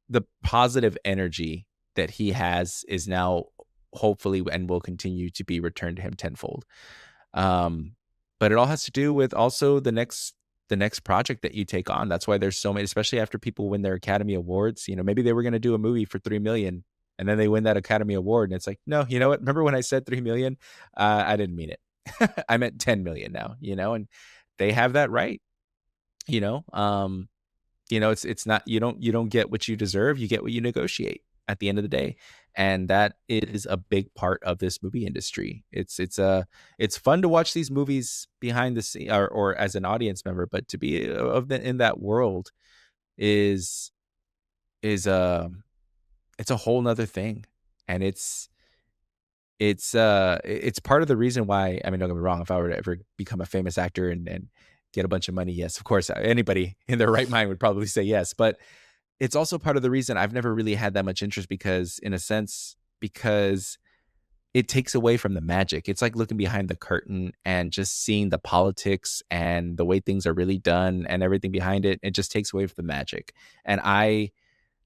the positive energy that he has is now hopefully and will continue to be returned to him tenfold. But it all has to do with also the next project that you take on. That's why there's so many, especially after people win their Academy Awards. Maybe they were going to do a movie for 3 million and then they win that Academy Award. And it's like, no, you know what? Remember when I said 3 million? I didn't mean it. I meant 10 million now, and they have that right. It's not, you don't get what you deserve. You get what you negotiate. at the end of the day, and that is a big part of this movie industry. It's fun to watch these movies behind the scene, or as an audience member, but to be in that world is is it's a whole nother thing, and it's part of the reason why. I mean, don't get me wrong, if I were to ever become a famous actor and get a bunch of money, yes, of course, anybody in their right mind would probably say yes. But it's also part of the reason I've never really had that much interest, because in a sense, because it takes away from the magic. It's like looking behind the curtain and just seeing the politics and the way things are really done and everything behind it. It just takes away from the magic. And I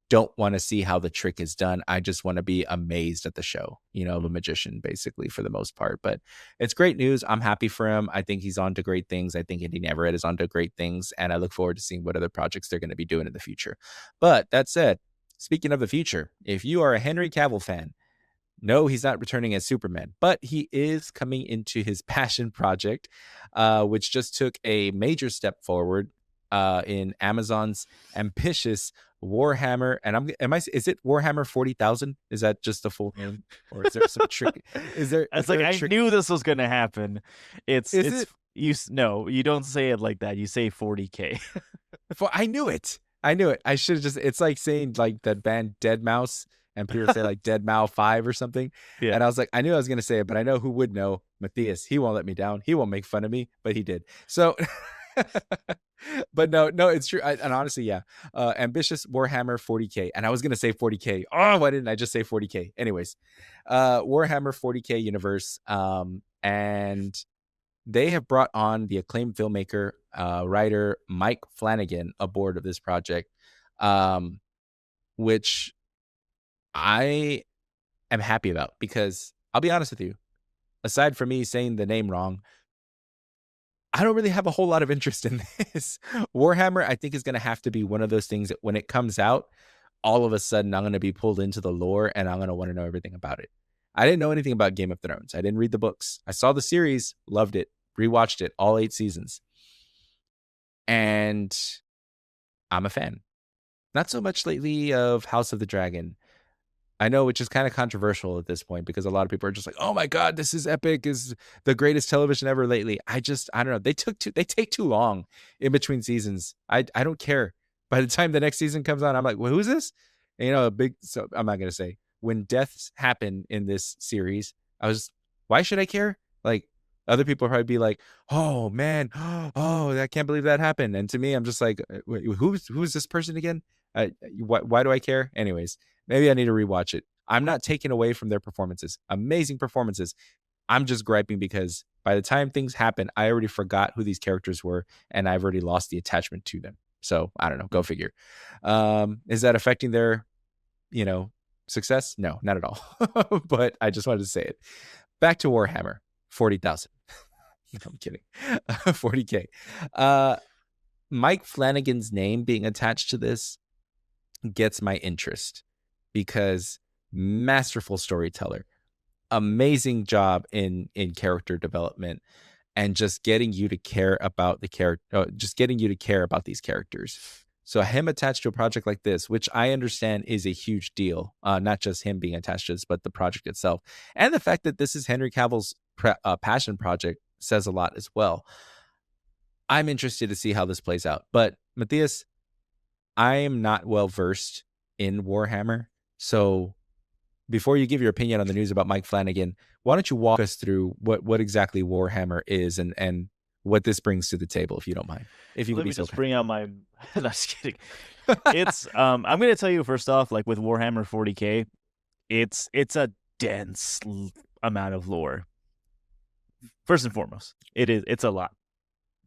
don't want to see how the trick is done. I just want to be amazed at the show, of a magician, basically, for the most part. But it's great news. I'm happy for him. I think he's on to great things. I think Inde Navarette is on to great things. And I look forward to seeing what other projects they're going to be doing in the future. But that said, speaking of the future, if you are a Henry Cavill fan, no, he's not returning as Superman, but he is coming into his passion project, which just took a major step forward in Amazon's ambitious Warhammer. And is it Warhammer 40,000? Is that just the full name, or is there some trick? I knew this was going to happen. No, you don't say it like that. You say 40K. I knew it. I should have it's like saying like that band Dead Mouse, and people say like Dead Mouse 5 or something. Yeah. And I was like, I knew I was going to say it, but I know who would know. Matthias. He won't let me down. He won't make fun of me, but he did. So, but no, it's true. And honestly, yeah. Ambitious Warhammer 40K. And I was going to say 40K. Oh, why didn't I just say 40K? Anyways, Warhammer 40K universe. And they have brought on the acclaimed filmmaker, writer Mike Flanagan aboard of this project, which I am happy about, because I'll be honest with you, aside from me saying the name wrong, I don't really have a whole lot of interest in this. Warhammer, I think, is going to have to be one of those things that when it comes out, all of a sudden I'm going to be pulled into the lore and I'm going to want to know everything about it. I didn't know anything about Game of Thrones. I didn't read the books. I saw the series, loved it, rewatched it, all 8 seasons. And I'm a fan. Not so much lately of House of the Dragon. I know, which is kind of controversial at this point, because a lot of people are just like, oh my God, this is epic, is the greatest television ever lately. I don't know. They take too long in between seasons. I don't care. By the time the next season comes on, I'm like, well, who's this? And, so I'm not going to say. When deaths happen in this series, why should I care? Like, other people probably be like, oh man, oh, I can't believe that happened. And to me, I'm just like, who's this person again? Why do I care? Anyways, maybe I need to rewatch it. I'm not taking away from their performances. Amazing performances. I'm just griping because by the time things happen, I already forgot who these characters were, and I've already lost the attachment to them. So I don't know. Go figure. Is that affecting their, success? No, not at all. But I just wanted to say it. Back to Warhammer 40,000. No, I'm kidding. 40K. Mike Flanagan's name being attached to this gets my interest, because masterful storyteller, amazing job in character development, and just getting you to care about the character, just getting you to care about these characters. So him attached to a project like this, which I understand is a huge deal, not just him being attached to this, but the project itself, and the fact that this is Henry Cavill's passion project says a lot as well. I'm interested to see how this plays out. But Matthias, I am not well versed in Warhammer. So before you give your opinion on the news about Mike Flanagan, why don't you walk us through what exactly Warhammer is and what this brings to the table, if you don't mind. If you Let could me be so just kind. bring out my. No, just kidding. It's I'm going to tell you first off, like with Warhammer 40K, it's a dense amount of lore. First and foremost, it's a lot,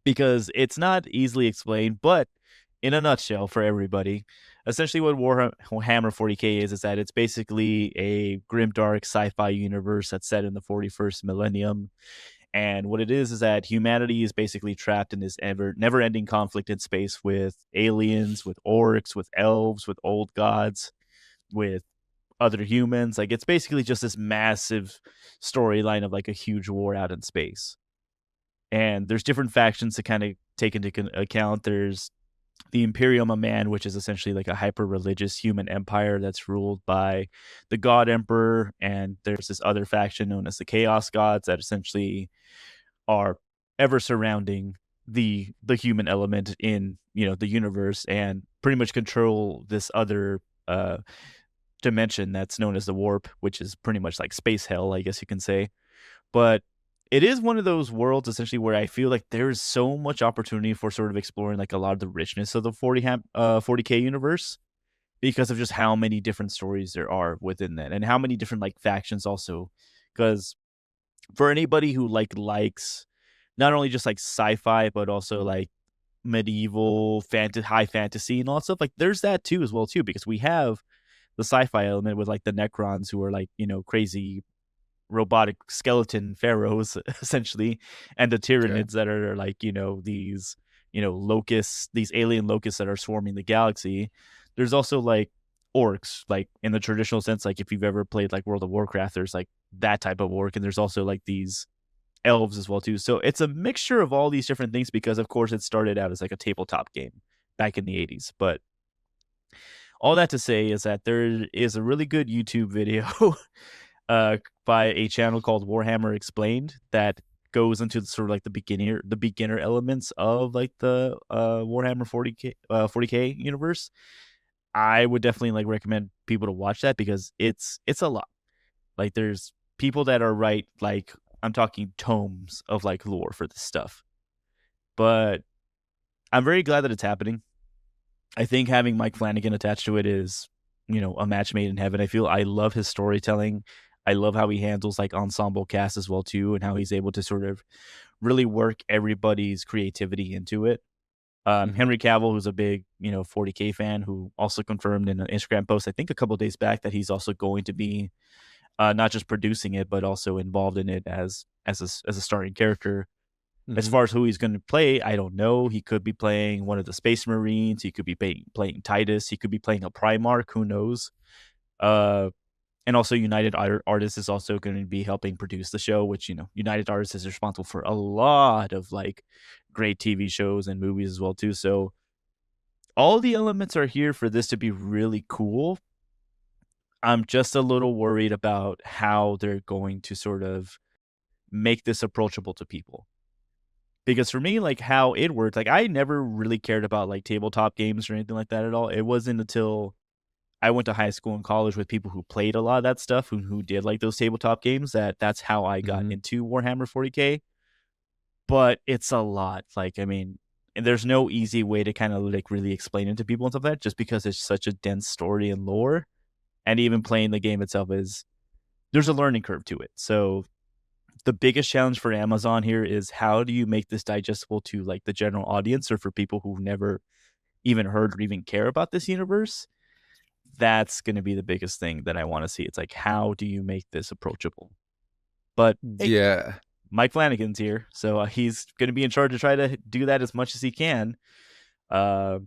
because it's not easily explained, but in a nutshell for everybody, essentially what Warhammer 40K is that it's basically a grimdark sci-fi universe that's set in the 41st millennium. And what it is that humanity is basically trapped in this never-ending conflict in space with aliens, with orcs, with elves, with old gods, with other humans. Like, it's basically just this massive storyline of like a huge war out in space. And there's different factions to kind of take into account. There's the Imperium of Man, which is essentially like a hyper religious human empire that's ruled by the God Emperor, and there's this other faction known as the Chaos Gods that essentially are ever surrounding the human element in the universe, and pretty much control this other dimension that's known as the warp, which is pretty much like space hell, I guess you can say. But it is one of those worlds essentially where I feel like there's so much opportunity for sort of exploring like a lot of the richness of the 40K universe, because of just how many different stories there are within that, and how many different like factions also. Because for anybody who likes not only just like sci-fi but also like medieval high fantasy and all that stuff, like there's that too as well too, because we have the sci-fi element with like the Necrons, who are like crazy robotic skeleton pharaohs essentially, and the Okay. Tyranids that are like these locusts, these alien locusts that are swarming the galaxy. There's also like orcs, like in the traditional sense, like if you've ever played like World of Warcraft, there's like that type of orc, and there's also like these elves as well too. So it's a mixture of all these different things, because of course it started out as like a tabletop game back in the 80s. But all that to say is that there is a really good YouTube video by a channel called Warhammer Explained that goes into sort of like the beginner elements of like the Warhammer 40K universe. I would definitely like recommend people to watch that, because it's a lot. Like there's people that are right, like I'm talking tomes of like lore for this stuff. But I'm very glad that it's happening. I think having Mike Flanagan attached to it is, a match made in heaven. I love his storytelling. I love how he handles like ensemble cast as well too, and how he's able to sort of really work everybody's creativity into it. Hmm. Henry Cavil, who's a big 40K fan, who also confirmed in an Instagram post, I think a couple of days back, that he's also going to be not just producing it but also involved in it as a starring character. As Hmm. far as who he's going to play, I don't know. He could be playing one of the Space Marines. He could be playing Titus. He could be playing a Primarch. Who knows? Uh, and also United Artists is also going to be helping produce the show, which United Artists is responsible for a lot of like great TV shows and movies as well too. So all the elements are here for this to be really cool. I'm just a little worried about how they're going to sort of make this approachable to people. Because for me, like how it worked, like I never really cared about like tabletop games or anything like that at all. It wasn't until I went to high school and college with people who played a lot of that stuff, who did like those tabletop games, that's how I got Hmm. into Warhammer 40K. But it's a lot. Like, I mean, and there's no easy way to kind of like really explain it to people and stuff like that, just because it's such a dense story and lore. And even playing the game itself there's a learning curve to it. So the biggest challenge for Amazon here is, how do you make this digestible to like the general audience, or for people who've never even heard or even care about this universe? That's going to be the biggest thing that I want to see. It's like, how do you make this approachable? But hey, Yeah. Mike Flanagan's here, so he's going to be in charge to try to do that as much as he can. Uh,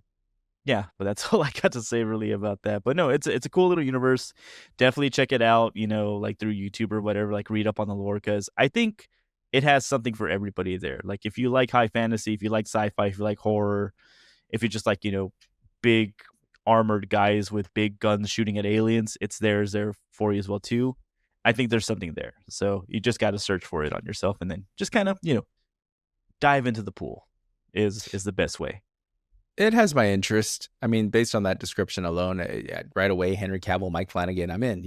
yeah, but that's all I got to say really about that. But no, it's a cool little universe. Definitely check it out, like through YouTube or whatever, like read up on the lore, because I think it has something for everybody there. Like if you like high fantasy, if you like sci-fi, if you like horror, if you just like, big armored guys with big guns shooting at aliens, it's there for you as well too. I think there's something there. So you just got to search for it on yourself, and then just kind of, dive into the pool is the best way. It has my interest. I mean, based on that description alone, yeah, right away, Henry Cavill, Mike Flanagan, I'm in.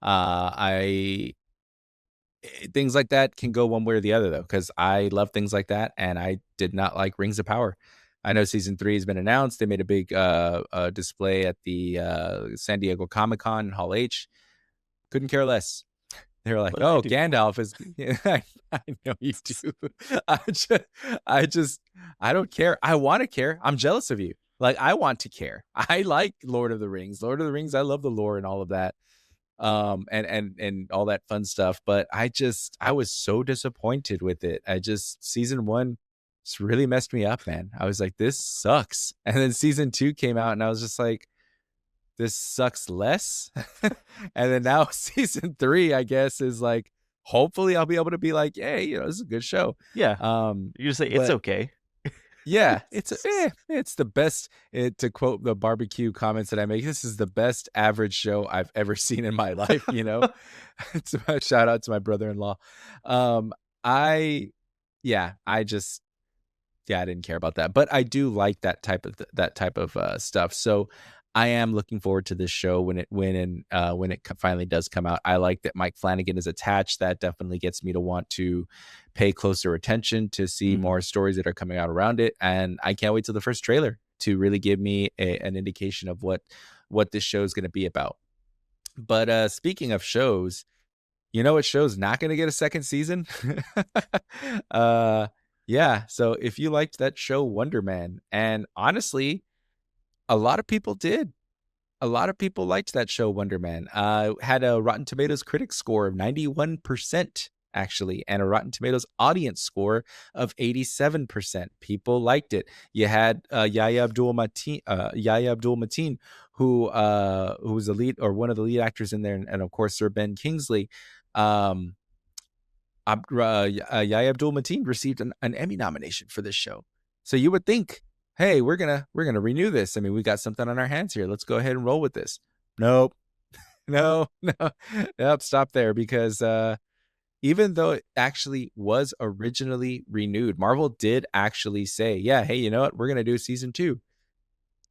I things like that can go one way or the other though, because I love things like that, and I did not like Rings of Power. I know season 3 has been announced. They made a big display at the San Diego Comic Con in Hall H. Couldn't care less. They were like, But I "Oh, do. Gandalf is." Yeah, I know you do. I just, I just, I don't care. I want to care. I'm jealous of you. Like, I want to care. I like Lord of the Rings. Lord of the Rings. I love the lore and all of that, and all that fun stuff. But I was so disappointed with it. Season 1 just really messed me up, man. I was like, this sucks. And then season 2 came out, and I was just like, this sucks less. And then now season 3, I guess, is like, hopefully I'll be able to be like, hey, this is a good show. Yeah, Um, you just say it's but okay. Yeah, it's the best. To quote the barbecue comments that I make, this is the best average show I've ever seen in my life. It's a shout out to my brother-in-law. Um, I, yeah, I just, yeah, I didn't care about that, but I do like that type of stuff. So I am looking forward to this show when it finally does come out. I like that Mike Flanagan is attached. That definitely gets me to want to pay closer attention to see Mm. more stories that are coming out around it. And I can't wait till the first trailer to really give me an indication of what this show is going to be about. But speaking of shows, you know what show's not going to get a second season? uh, yeah. So if you liked that show, Wonderman, and honestly, a lot of people did. A lot of people liked that show, Wonderman. Had a Rotten Tomatoes critic score of 91%, actually, and a Rotten Tomatoes audience score of 87%. People liked it. You had Yahya Abdul-Mateen, who was the lead or one of the lead actors in there, and of course Sir Ben Kingsley. Um, Yahya Abdul-Mateen received an Emmy nomination for this show. So you would think, hey, we're gonna renew this. I mean, we got something on our hands here. Let's go ahead and roll with this. Nope, no, no, nope. Stop there, because even though it actually was originally renewed, Marvel did actually say, yeah, hey, you know what? We're gonna do season 2.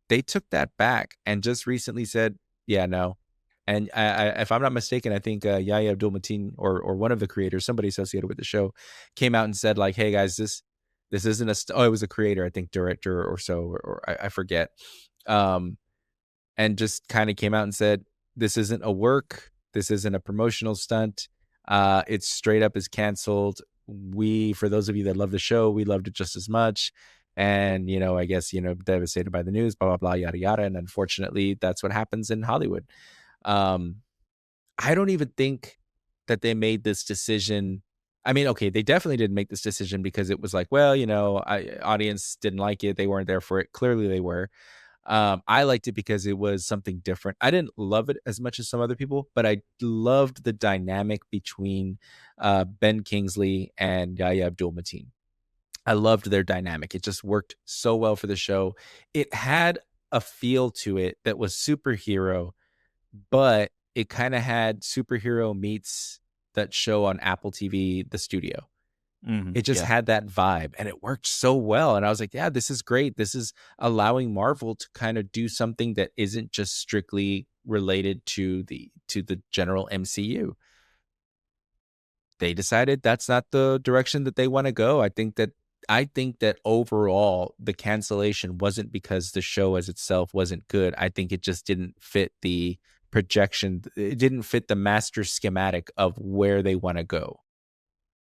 They took that back and just recently said, yeah, no. And if I'm not mistaken, I think Yahya Abdul-Mateen or one of the creators, somebody associated with the show, came out and said like, "Hey guys, this isn't it was a creator, I think director or so, or I forget, um, and just kind of came out and said, this isn't a work, this isn't a promotional stunt, it's straight up is canceled. For those of you that love the show, we loved it just as much." And, I guess, devastated by the news, blah, blah, blah, yada, yada. And unfortunately, that's what happens in Hollywood. Um, I don't even think that they made this decision. I mean, okay, they definitely didn't make this decision because it was like, well, audience didn't like it. They weren't there for it. Clearly they were. I liked it because it was something different. I didn't love it as much as some other people, but I loved the dynamic between Ben Kingsley and Yahya Abdul-Mateen. I loved their dynamic. It just worked so well for the show. It had a feel to it that was superhero, but it kind of had superhero meets that show on Apple TV, The Studio. It just Yeah. had that vibe, and it worked so well. And I was like, yeah, this is great. This is allowing Marvel to kind of do something that isn't just strictly related to the general MCU. They decided that's not the direction that they want to go. I think that overall the cancellation wasn't because the show as itself wasn't good. I think it just didn't fit the projection. It didn't fit the master schematic of where they want to go.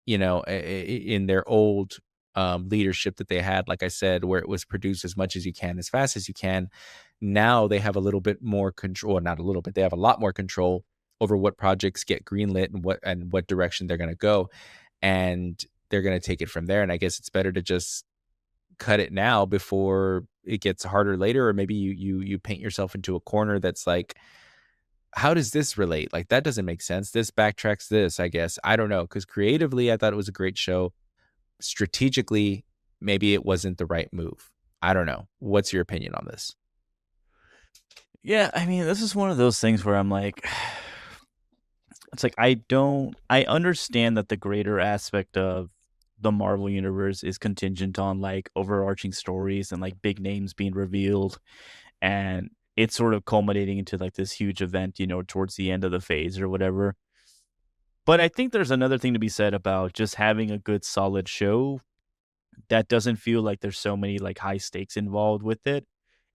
In their old leadership that they had, like I said, where it was produced as much as you can, as fast as you can. Now they have a little bit more control, not a little bit, they have a lot more control over what projects get greenlit and what direction they're going to go. And they're going to take it from there. And I guess it's better to just cut it now before it gets harder later, or maybe you paint yourself into a corner that's like, how does this relate? Like, that doesn't make sense. This backtracks this, I guess. I don't know. Because creatively, I thought it was a great show. Strategically, maybe it wasn't the right move. I don't know. What's your opinion on this? Yeah, I mean, this is one of those things where I'm like, it's like I understand that the greater aspect of the Marvel universe is contingent on like overarching stories and like big names being revealed, and it's sort of culminating into like this huge event, towards the end of the phase or whatever. But I think there's another thing to be said about just having a good solid show that doesn't feel like there's so many like high stakes involved with it,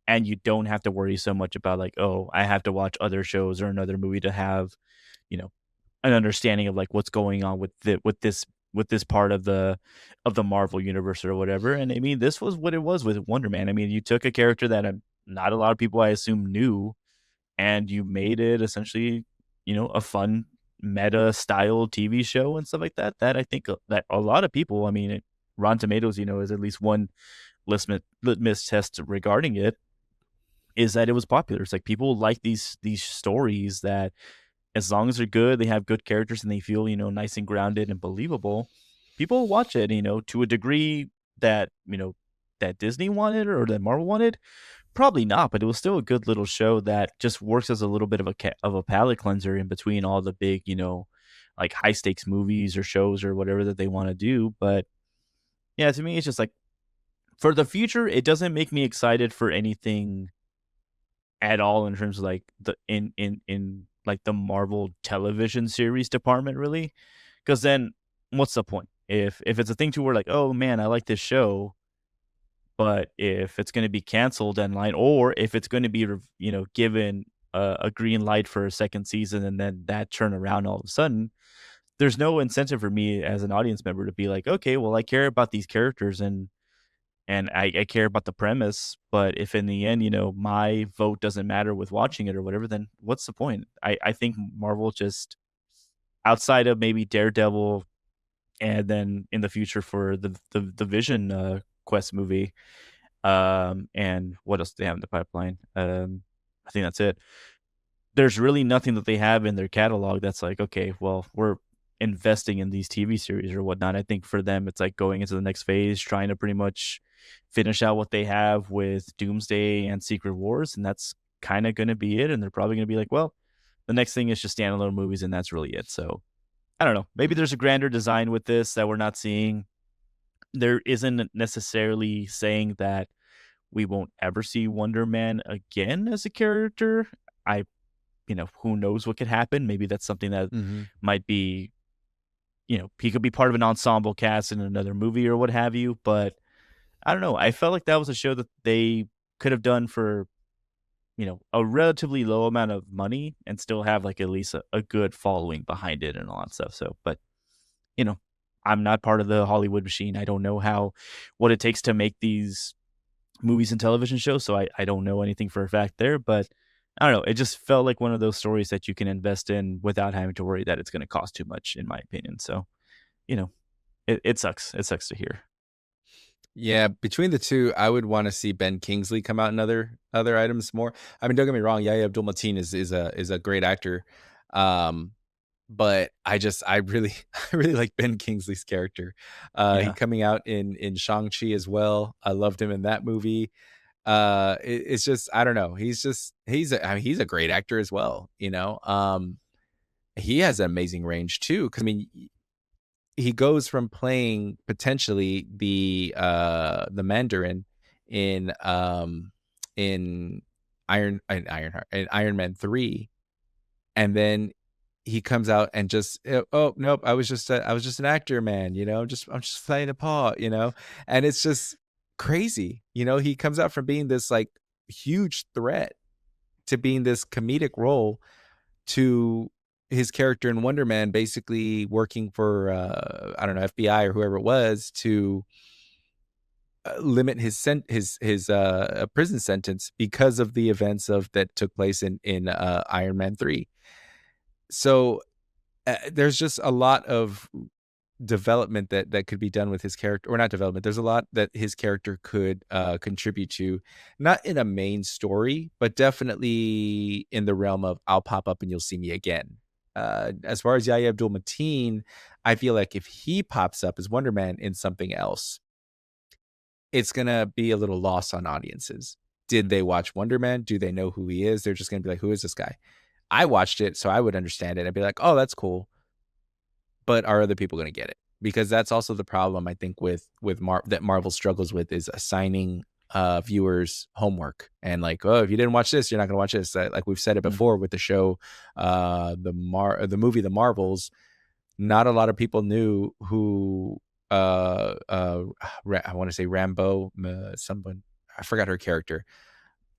and you don't have to worry so much about like, oh, I have to watch other shows or another movie to have, you know, an understanding of like what's going on with this part of the Marvel universe or whatever. And I mean, this was what it was with Wonder Man. I mean, you took a character that not a lot of people, I assume, knew, and you made it essentially, a fun meta style TV show and stuff like that. That I think that a lot of people, I mean, Rotten Tomatoes, is at least one litmus test regarding it, is that it was popular. It's like people like these stories that, as long as they're good, they have good characters, and they feel, nice and grounded and believable. People watch it, to a degree that, that Disney wanted or that Marvel wanted? Probably not, but it was still a good little show that just works as a little bit of a palate cleanser in between all the big, like high stakes movies or shows or whatever that they want to do. But yeah, to me, it's just like for the future, it doesn't make me excited for anything at all in terms of like the in like the Marvel television series department, really. Because then, what's the point if it's a thing to where like, oh man, I like this show, but if it's going to be canceled and line, or if it's going to be given a green light for a second season and then that turn around all of a sudden, there's no incentive for me as an audience member to be like, okay, well, I care about these characters and I care about the premise, but if in the end, my vote doesn't matter with watching it or whatever, then what's the point? I think Marvel just, outside of maybe Daredevil, and then in the future for the Vision Quest movie, and what else do they have in the pipeline? I think that's it. There's really nothing that they have in their catalog that's like, okay, well, we're investing in these TV series or whatnot. I think for them, it's like going into the next phase, trying to pretty much finish out what they have with Doomsday and Secret Wars, and that's kind of going to be it. And they're probably going to be like, well, the next thing is just standalone movies, and that's really it. So I don't know. Maybe there's a grander design with this that we're not seeing. There isn't necessarily saying that we won't ever see Wonder Man again as a character. I, who knows what could happen? Maybe that's something that Mm-hmm. might be, he could be part of an ensemble cast in another movie or what have you. But I don't know. I felt like that was a show that they could have done for, a relatively low amount of money and still have like at least a good following behind it and all that stuff. So, but, you know, I'm not part of the Hollywood machine. I don't know what it takes to make these movies and television shows. So I don't know anything for a fact there, but I don't know. It just felt like one of those stories that you can invest in without having to worry that it's going to cost too much, in my opinion. So, you know, it sucks. It sucks to hear. Yeah, between the two, I would want to see Ben Kingsley come out in other items more. I mean, don't get me wrong, Yahya Abdul-Mateen is a great actor. Um, but I really I really like Ben Kingsley's character. He Yeah. coming out in Shang-Chi as well. I loved him in that movie. It's just I don't know. I mean, he's a great actor as well, you know. He has an amazing range too. 'Cause I mean, he goes from playing potentially the Mandarin in in Iron Man 3, and then he comes out and just oh nope, I was just an actor, man, you know, just I'm just playing a part, you know. And it's just crazy, you know. He comes out from being this like huge threat to being this comedic role to his character in Wonder Man basically working for I don't know, FBI or whoever it was to limit his prison sentence because of the events of that took place in Iron Man 3. So there's just a lot of development that could be done with his character, or not development. There's a lot that his character could contribute to, not in a main story, but definitely in the realm of I'll pop up and you'll see me again. As far as Yahya Abdul-Mateen, I feel like if he pops up as Wonder Man in something else, it's gonna be a little lost on audiences. Did they watch Wonder Man? Do they know who he is? They're just gonna be like, "Who is this guy?" I watched it, so I would understand it. I'd be like, "Oh, that's cool." But are other people going to get it? Because that's also the problem I think that Marvel struggles with, is assigning viewers homework and like, oh, if you didn't watch this, you're not going to watch this. Like we've said it Mm. before with the show, the movie The Marvels. Not a lot of people knew who I want to say Rambeau, someone, I forgot her character.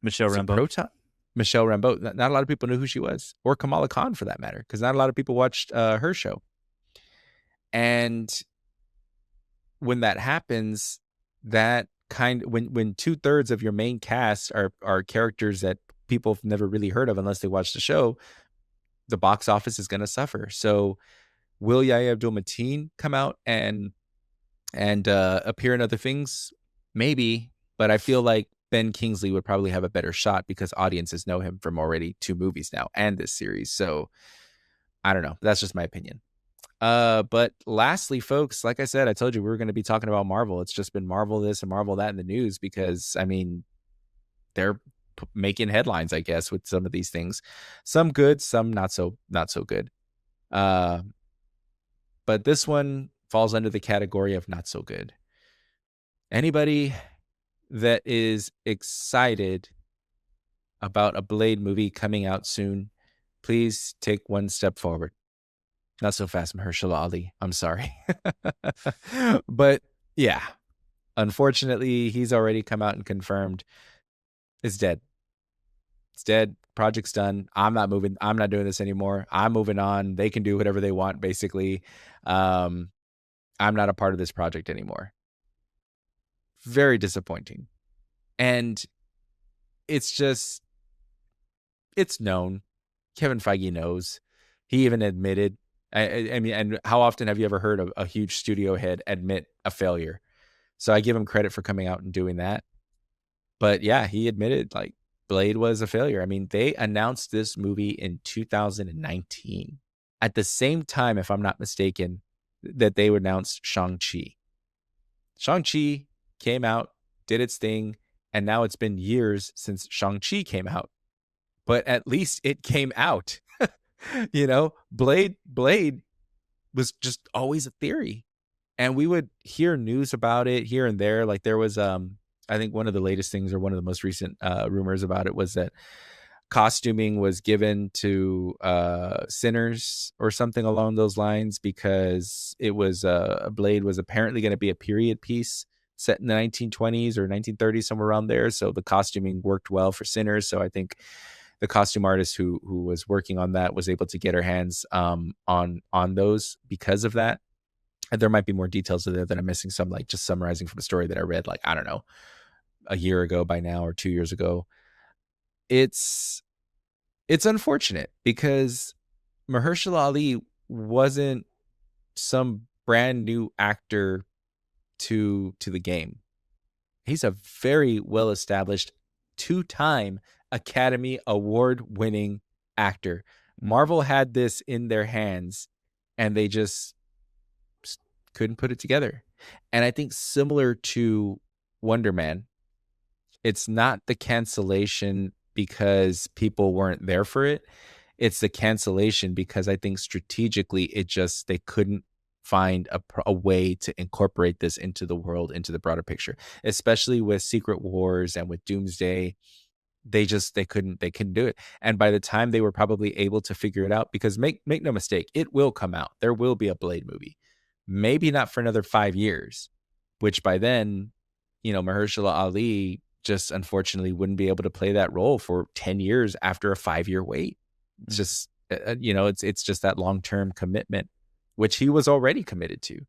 Michelle Is it Rambeau. Proton? Michelle Rambeau. Not a lot of people knew who she was, or Kamala Khan for that matter, because not a lot of people watched her show. And when that happens, when 2/3 of your main cast are characters that people have never really heard of unless they watch the show, the box office is going to suffer. So will Yahya Abdul-Mateen come out and appear in other things? Maybe, but I feel like Ben Kingsley would probably have a better shot because audiences know him from already 2 movies now and this series. So I don't know. That's just my opinion. But lastly, folks, like I said, I told you we were going to be talking about Marvel. It's just been Marvel this and Marvel that in the news because, I mean, they're making headlines, I guess, with some of these things. Some good, some not so good. Uh, but this one falls under the category of not so good. Anybody that is excited about a Blade movie coming out soon, please take one step forward. Not so fast, Mahershala Ali. I'm sorry. But yeah, unfortunately, he's already come out and confirmed it's dead. It's dead. Project's done. I'm not moving. I'm not doing this anymore. I'm moving on. They can do whatever they want, basically. Um, I'm not a part of this project anymore. Very disappointing. And it's just, it's known. Kevin Feige knows. He even admitted. I mean, and how often have you ever heard a huge studio head admit a failure? So I give him credit for coming out and doing that. But yeah, he admitted like Blade was a failure. I mean, they announced this movie in 2019. At the same time, if I'm not mistaken, that they announced Shang-Chi. Shang-Chi came out, did its thing, and now it's been years since Shang-Chi came out. But at least it came out. Blade was just always a theory. And we would hear news about it here and there. Like there was I think one of the latest things or one of the most recent rumors about it was that costuming was given to sinners or something along those lines because it was Blade was apparently going to be a period piece set in the 1920s or 1930s, somewhere around there. So the costuming worked well for sinners. So I think the costume artist who was working on that was able to get her hands on those because of that. And there might be more details of that I'm missing, some like just summarizing from a story that I read, like, I don't know, a year ago by now or 2 years ago. It's unfortunate because Mahershala Ali wasn't some brand new actor to the game. He's a very well established 2-time Academy Award winning actor. Marvel had this in their hands and they just couldn't put it together. And I think similar to Wonderman, it's not the cancellation because people weren't there for it. It's the cancellation because I think strategically they couldn't find a way to incorporate this into the world, into the broader picture, especially with Secret Wars and with Doomsday. They couldn't do it. And by the time they were probably able to figure it out, because make no mistake, it will come out. There will be a Blade movie. Maybe not for another 5 years, which by then, Mahershala Ali just unfortunately wouldn't be able to play that role for 10 years after a 5-year wait. It's just, it's just that long-term commitment, which he was already committed to.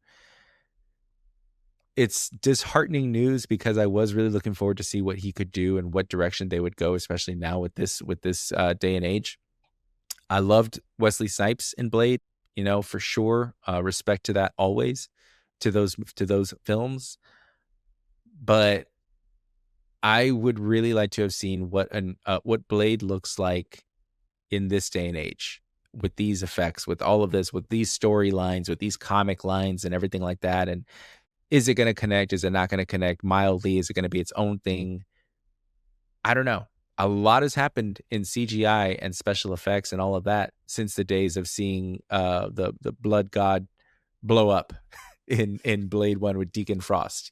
It's disheartening news because I was really looking forward to see what he could do and what direction they would go, especially now with this day and age. I loved Wesley Snipes in Blade, for sure. Respect to that always, to those films. But I would really like to have seen what Blade looks like in this day and age with these effects, with all of this, with these storylines, with these comic lines and everything like that. And is it going to connect? Is it not going to connect mildly? Is it going to be its own thing? I don't know. A lot has happened in CGI and special effects and all of that since the days of seeing the blood god blow up in Blade 1 with Deacon Frost.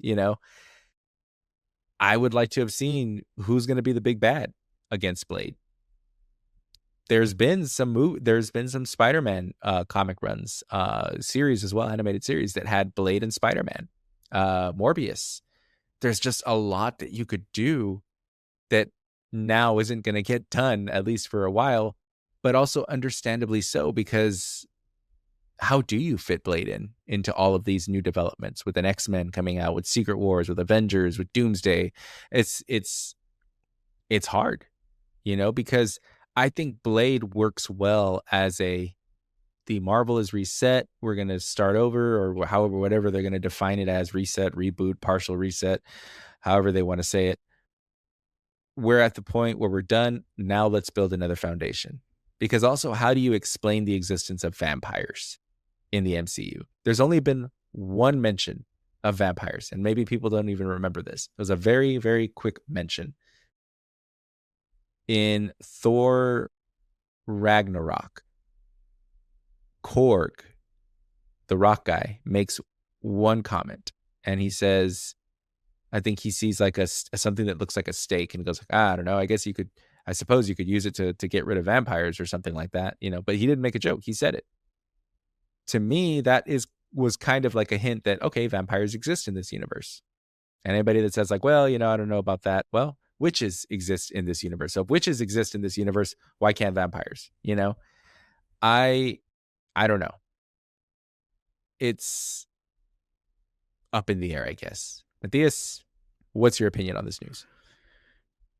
I would like to have seen who's going to be the big bad against Blade. There's been some Spider-Man comic runs, series as well, animated series that had Blade and Spider-Man, Morbius. There's just a lot that you could do that now isn't going to get done, at least for a while, but also understandably so, because how do you fit Blade into all of these new developments with an X-Men coming out, with Secret Wars, with Avengers, with Doomsday? It's hard, because I think Blade works well as the Marvel is reset. We're going to start over, or however, whatever they're going to define it as, reset, reboot, partial reset, however they want to say it. We're at the point where we're done. Now let's build another foundation. Because also, how do you explain the existence of vampires? in the MCU. There's only been one mention of vampires, and maybe people don't even remember this. It was a very, very quick mention in Thor Ragnarok. Korg, the rock guy, makes one comment, and he says, I think he sees like something that looks like a steak, and goes like, I don't know. I suppose you could use it to get rid of vampires or something like that, But he didn't make a joke. He said it. To me, was kind of like a hint that, okay, vampires exist in this universe. And anybody that says like, well, I don't know about that. Well, witches exist in this universe. So if witches exist in this universe, why can't vampires? I I don't know. It's up in the air, I guess. Matthias, what's your opinion on this news?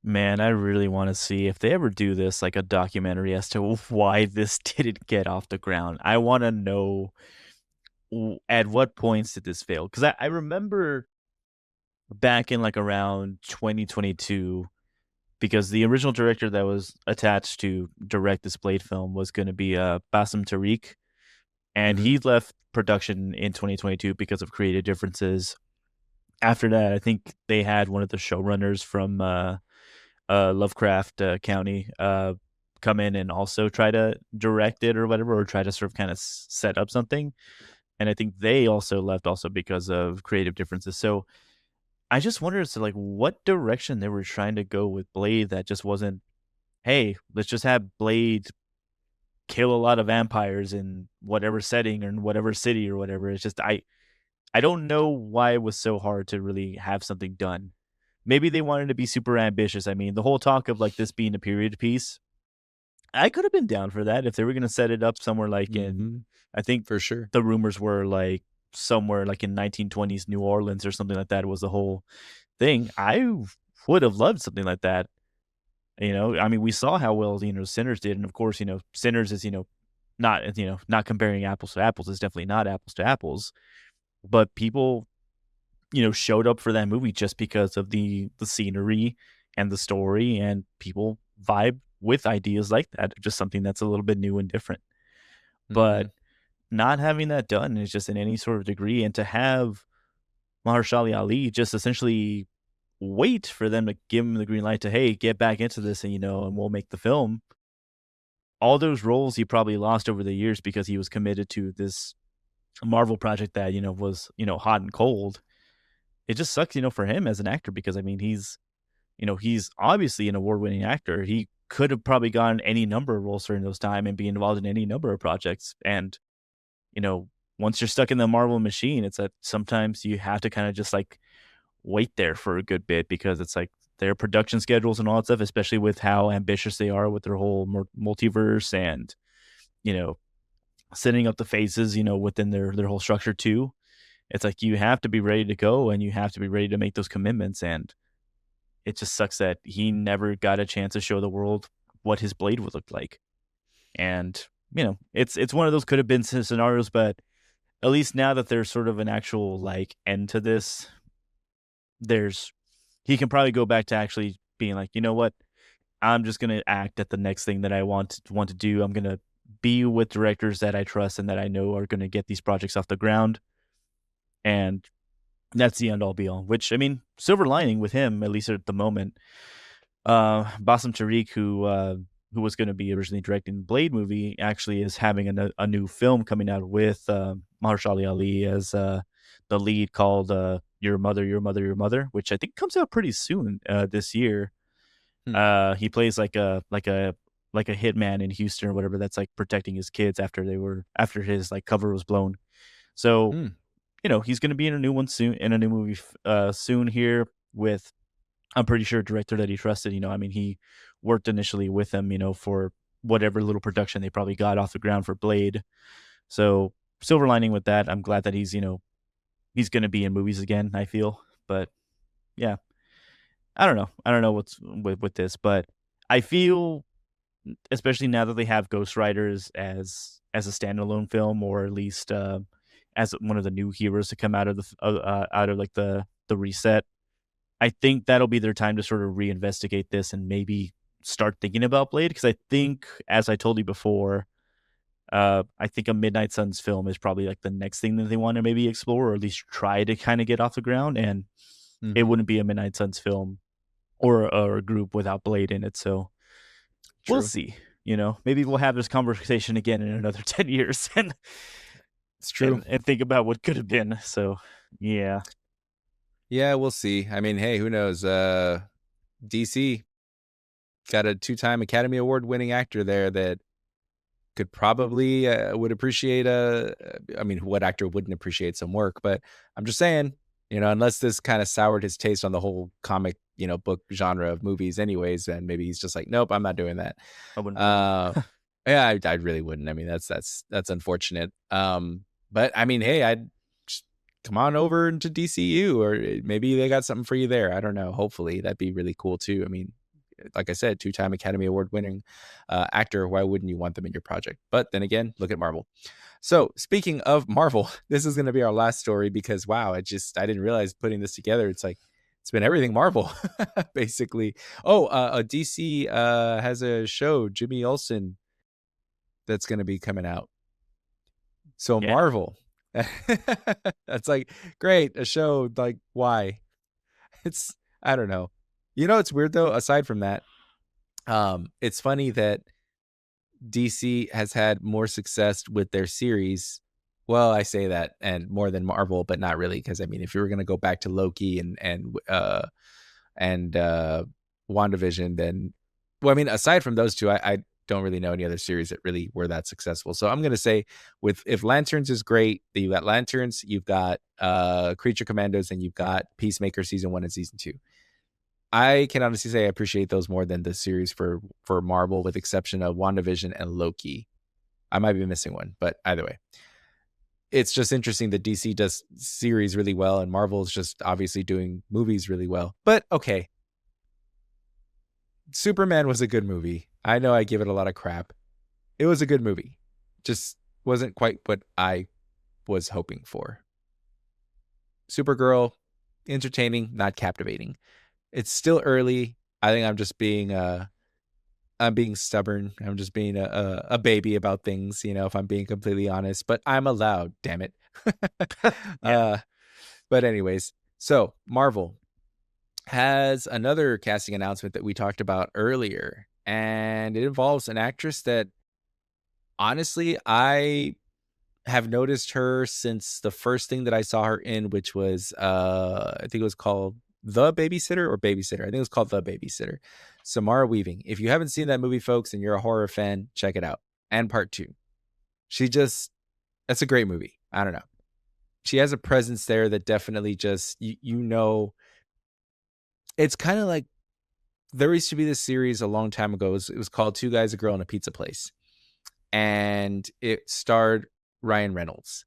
Man, I really want to see if they ever do this, like a documentary as to why this didn't get off the ground. I want to know at what points did this fail? Because I remember back in like around 2022, because the original director that was attached to direct this Blade film was going to be Bassam Tariq, and Mm-hmm. he left production in 2022 because of creative differences. After that, I think they had one of the showrunners from Lovecraft County come in and also try to direct it or whatever, or try to sort of kind of set up something. And I think they also left also because of creative differences. So I just wonder as to like what direction they were trying to go with Blade that just wasn't, hey, let's just have Blade kill a lot of vampires in whatever setting or in whatever city or whatever. It's just I don't know why it was so hard to really have something done. Maybe they wanted to be super ambitious. I mean, the whole talk of like this being a period piece, I could have been down for that if they were going to set it up somewhere like in, Mm-hmm. I think For sure. the rumors were like somewhere like in 1920s New Orleans or something like that was the whole thing. I would have loved something like that. I mean, we saw how well, Sinners did. And of course, Sinners is, not comparing apples to apples. It's definitely not apples to apples. But people, showed up for that movie just because of the scenery and the story, and people vibe with ideas like that, just something that's a little bit new and different. Mm-hmm. But not having that done is just in any sort of degree, and to have Mahershala Ali just essentially wait for them to give him the green light to, hey, get back into this, and and we'll make the film. All those roles he probably lost over the years because he was committed to this Marvel project that was hot and cold. It just sucks, for him as an actor, because I mean he's obviously an award-winning actor. He could have probably gotten any number of roles during those time and be involved in any number of projects. And you know, once you're stuck in the Marvel machine, it's that sometimes you have to kind of just like wait there for a good bit, because it's like their production schedules and all that stuff, especially with how ambitious they are with their whole multiverse and you know setting up the phases within their whole structure too. It's like you have to be ready to go and you have to be ready to make those commitments. And it just sucks that he never got a chance to show the world what his blade would look like. And it's one of those could have been scenarios, but at least now that there's sort of an actual like end to this, there's he can probably go back to actually being like, you know what, I'm just gonna act at the next thing that I want to do. I'm gonna be with directors that I trust and that I know are gonna get these projects off the ground. And that's the end all be all. Which, I mean, silver lining with him, at least at the moment. Bassam Tariq, who was going to be originally directing the Blade movie, actually is having a new film coming out with Mahershala Ali as the lead, called "Your Mother, Your Mother, Your Mother," which I think comes out pretty soon this year. Hmm. He plays like a hitman in Houston or whatever that's like protecting his kids after his like cover was blown. So Hmm. he's going to be in a new one soon, in a new movie soon here with, I'm pretty sure, a director that he trusted. I mean, he worked initially with them, for whatever little production they probably got off the ground for Blade. So silver lining with that, I'm glad that he's going to be in movies again, I feel. But yeah, I don't know what's with this, but I feel, especially now that they have Ghost Riders as a standalone film, or at least as one of the new heroes to come out of like the reset. I think that'll be their time to sort of reinvestigate this and maybe start thinking about Blade, because I think, as I told you before, I think a Midnight Suns film is probably like the next thing that they want to maybe explore, or at least try to kind of get off the ground. And it Mm-hmm. wouldn't be a Midnight Suns film or a group without Blade in it. So we'll True. see. Maybe we'll have this conversation again in another 10 years and It's true. and think about what could have been. So yeah. Yeah, we'll see. I mean, hey, who knows? DC got a 2-time Academy Award winning actor there that could probably would appreciate I mean, what actor wouldn't appreciate some work? But I'm just saying, unless this kind of soured his taste on the whole comic, book genre of movies, anyways, and maybe he's just like, nope, I'm not doing that. I wouldn't blame him. Uh, yeah, I really wouldn't. I mean, that's unfortunate. But I mean, hey, I'd just come on over into DCU, or maybe they got something for you there. I don't know. Hopefully, that'd be really cool too. I mean, like I said, 2-time Academy Award winning actor. Why wouldn't you want them in your project? But then again, look at Marvel. So speaking of Marvel, this is going to be our last story because wow, I didn't realize putting this together. It's like it's been everything Marvel, basically. Oh, DC has a show, Jimmy Olsen, that's going to be coming out. So Yeah. Marvel, that's like great. A show, like why? It's I don't know. It's weird though. Aside from that, it's funny that DC has had more success with their series. Well, I say that and more than Marvel, but not really, because I mean, if you were going to go back to Loki and WandaVision, then well, I mean, aside from those two, I don't really know any other series that really were that successful. So I'm going to say, if Lanterns is great, you've got Lanterns, you've got Creature Commandos, and you've got Peacemaker season 1 and season 2. I can honestly say I appreciate those more than the series for Marvel, with exception of WandaVision and Loki. I might be missing one, but either way, it's just interesting that DC does series really well and Marvel is just obviously doing movies really well. But okay, Superman was a good movie. I know I give it a lot of crap. It was a good movie. Just wasn't quite what I was hoping for. Supergirl, entertaining, not captivating. It's still early. I think I'm being stubborn. I'm just being a baby about things, if I'm being completely honest, but I'm allowed, damn it. Yeah. uh, but anyways, so Marvel has another casting announcement that we talked about earlier, and it involves an actress that honestly, I have noticed her since the first thing that I saw her in, which was I think it was called The Babysitter or Babysitter. I think it was called The Babysitter. Samara Weaving. If you haven't seen that movie, folks, and you're a horror fan, check it out. And part 2. That's a great movie. I don't know. She has a presence there that definitely just it's kind of like there used to be this series a long time ago. It was called Two Guys, a Girl, and a Pizza Place. And it starred Ryan Reynolds.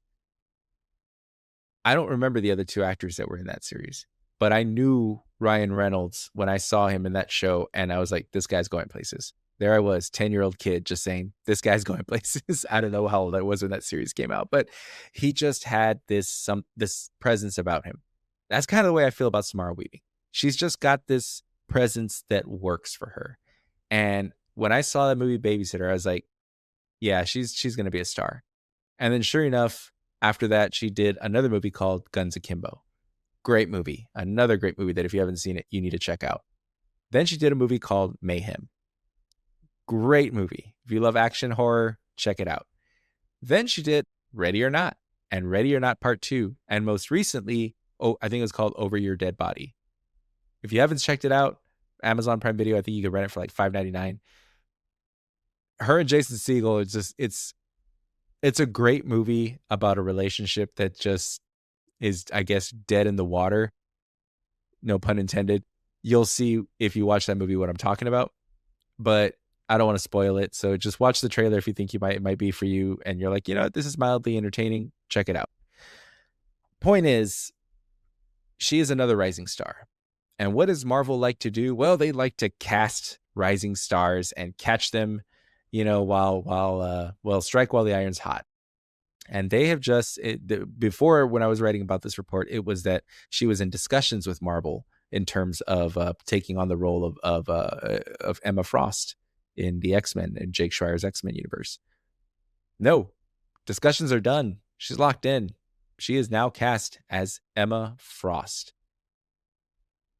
I don't remember the other 2 actors that were in that series, but I knew Ryan Reynolds when I saw him in that show, and I was like, this guy's going places. There I was, 10-year-old kid, just saying, this guy's going places. I don't know how old I was when that series came out, but he just had this presence about him. That's kind of the way I feel about Samara Weaving. She's just got this presence that works for her. And when I saw that movie Babysitter, I was like, yeah, she's going to be a star. And then sure enough, after that, she did another movie called Guns Akimbo. Great movie. Another great movie that if you haven't seen it, you need to check out. Then she did a movie called Mayhem. Great movie. If you love action horror, check it out. Then she did Ready or Not and Ready or Not Part 2. And most recently, I think it was called Over Your Dead Body. If you haven't checked it out, Amazon Prime Video, I think you can rent it for like $5.99. Her and Jason Segel, it's a great movie about a relationship that just is, I guess, dead in the water. No pun intended. You'll see if you watch that movie what I'm talking about, but I don't want to spoil it. So just watch the trailer if you think it might be for you, and you're like, this is mildly entertaining. Check it out. Point is, she is another rising star. And what does Marvel like to do? Well, they like to cast rising stars and catch them, while strike while the iron's hot. And they have before, when I was writing about this report, it was that she was in discussions with Marvel in terms of taking on the role of Emma Frost in the X-Men and Jake Schreier's X-Men universe. No, discussions are done. She's locked in. She is now cast as Emma Frost.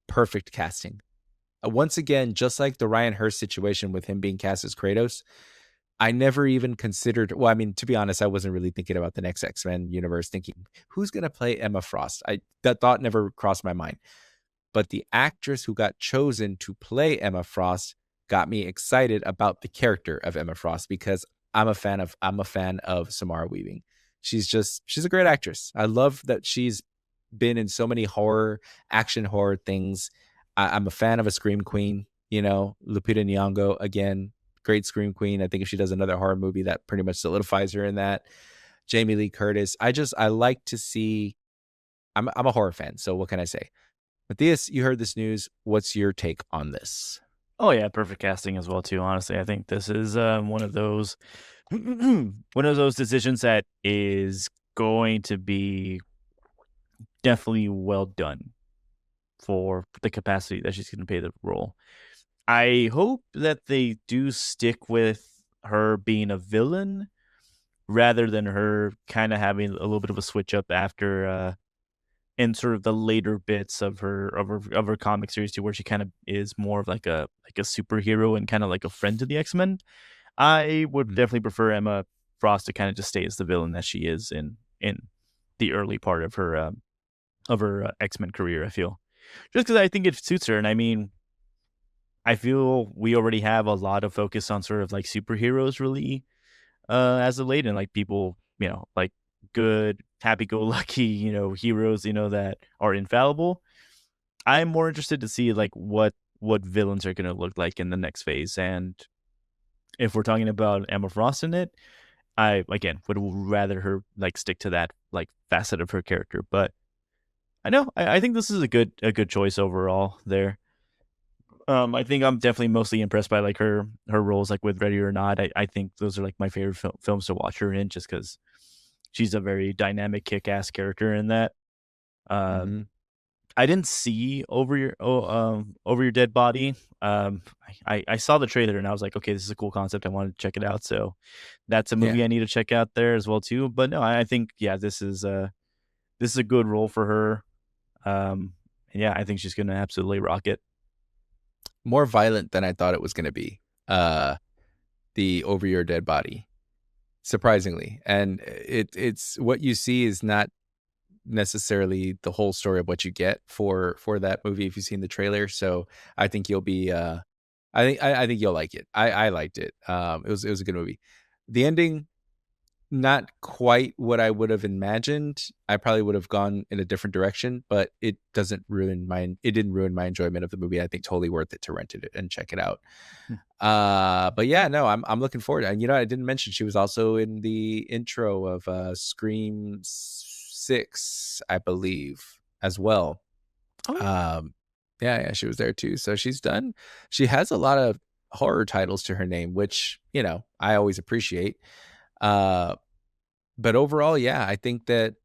Perfect casting. Once again, just like the Ryan Hurst situation with him being cast as Kratos, I never even considered. Well, I mean, to be honest, I wasn't really thinking about the next X-Men universe, thinking who's going to play Emma Frost. That thought never crossed my mind. But the actress who got chosen to play Emma Frost got me excited about the character of Emma Frost because I'm a fan of Samara Weaving. She's a great actress. I love that she's been in so many action horror things. I'm a fan of a Scream Queen, Lupita Nyong'o again, great Scream Queen. I think if she does another horror movie, that pretty much solidifies her in that. Jamie Lee Curtis. I like to see. I'm a horror fan, so what can I say? Matthias, you heard this news. What's your take on this? Oh yeah, perfect casting as well too. Honestly, I think this is one of those one of those decisions that is going to be definitely well done for the capacity that she's going to play the role. I hope that they do stick with her being a villain rather than her kind of having a little bit of a switch up after in sort of the later bits of her comic series too, where she kind of is more of like a superhero and kind of like a friend to the X-Men. I would Mhm. definitely prefer Emma Frost to kind of just stay as the villain that she is in the early part of her X-Men career. I feel just because I think it suits her, and I mean, I feel we already have a lot of focus on sort of like superheroes really as of late, and like people, like good, happy-go-lucky, heroes, that are infallible. I'm more interested to see like what villains are going to look like in the next phase, and if we're talking about Emma Frost in it, I again would rather her like stick to that like facet of her character. But I know I think this is a good choice overall there. I think I'm definitely mostly impressed by like her roles like with Ready or Not. I think those are like my favorite films to watch her in just because she's a very dynamic, kick-ass character in that. Uh, Mhm. I didn't see over your dead body. I saw the trailer and I was like, okay, this is a cool concept. I wanted to check it out. So that's a Yeah. movie I need to check out there as well too. But no, I think yeah, this is a good role for her. Yeah, I think she's gonna absolutely rock it. More violent than I thought it was going to be. Uh, the Over Your Dead Body, surprisingly. And it's what you see is not necessarily the whole story of what you get for that movie if you've seen the trailer. So I think you'll be I think you'll like it. I liked it. It was a good movie. The ending, not quite what I would have imagined. I probably would have gone in a different direction, but it didn't ruin my enjoyment of the movie. I think totally worth it to rent it and check it out. But yeah, no, I'm looking forward. And I didn't mention she was also in the intro of Scream 6, I believe, as well. Oh yeah. Um yeah, she was there too. So she has a lot of horror titles to her name, which, I always appreciate. Uh but overall, yeah, I think that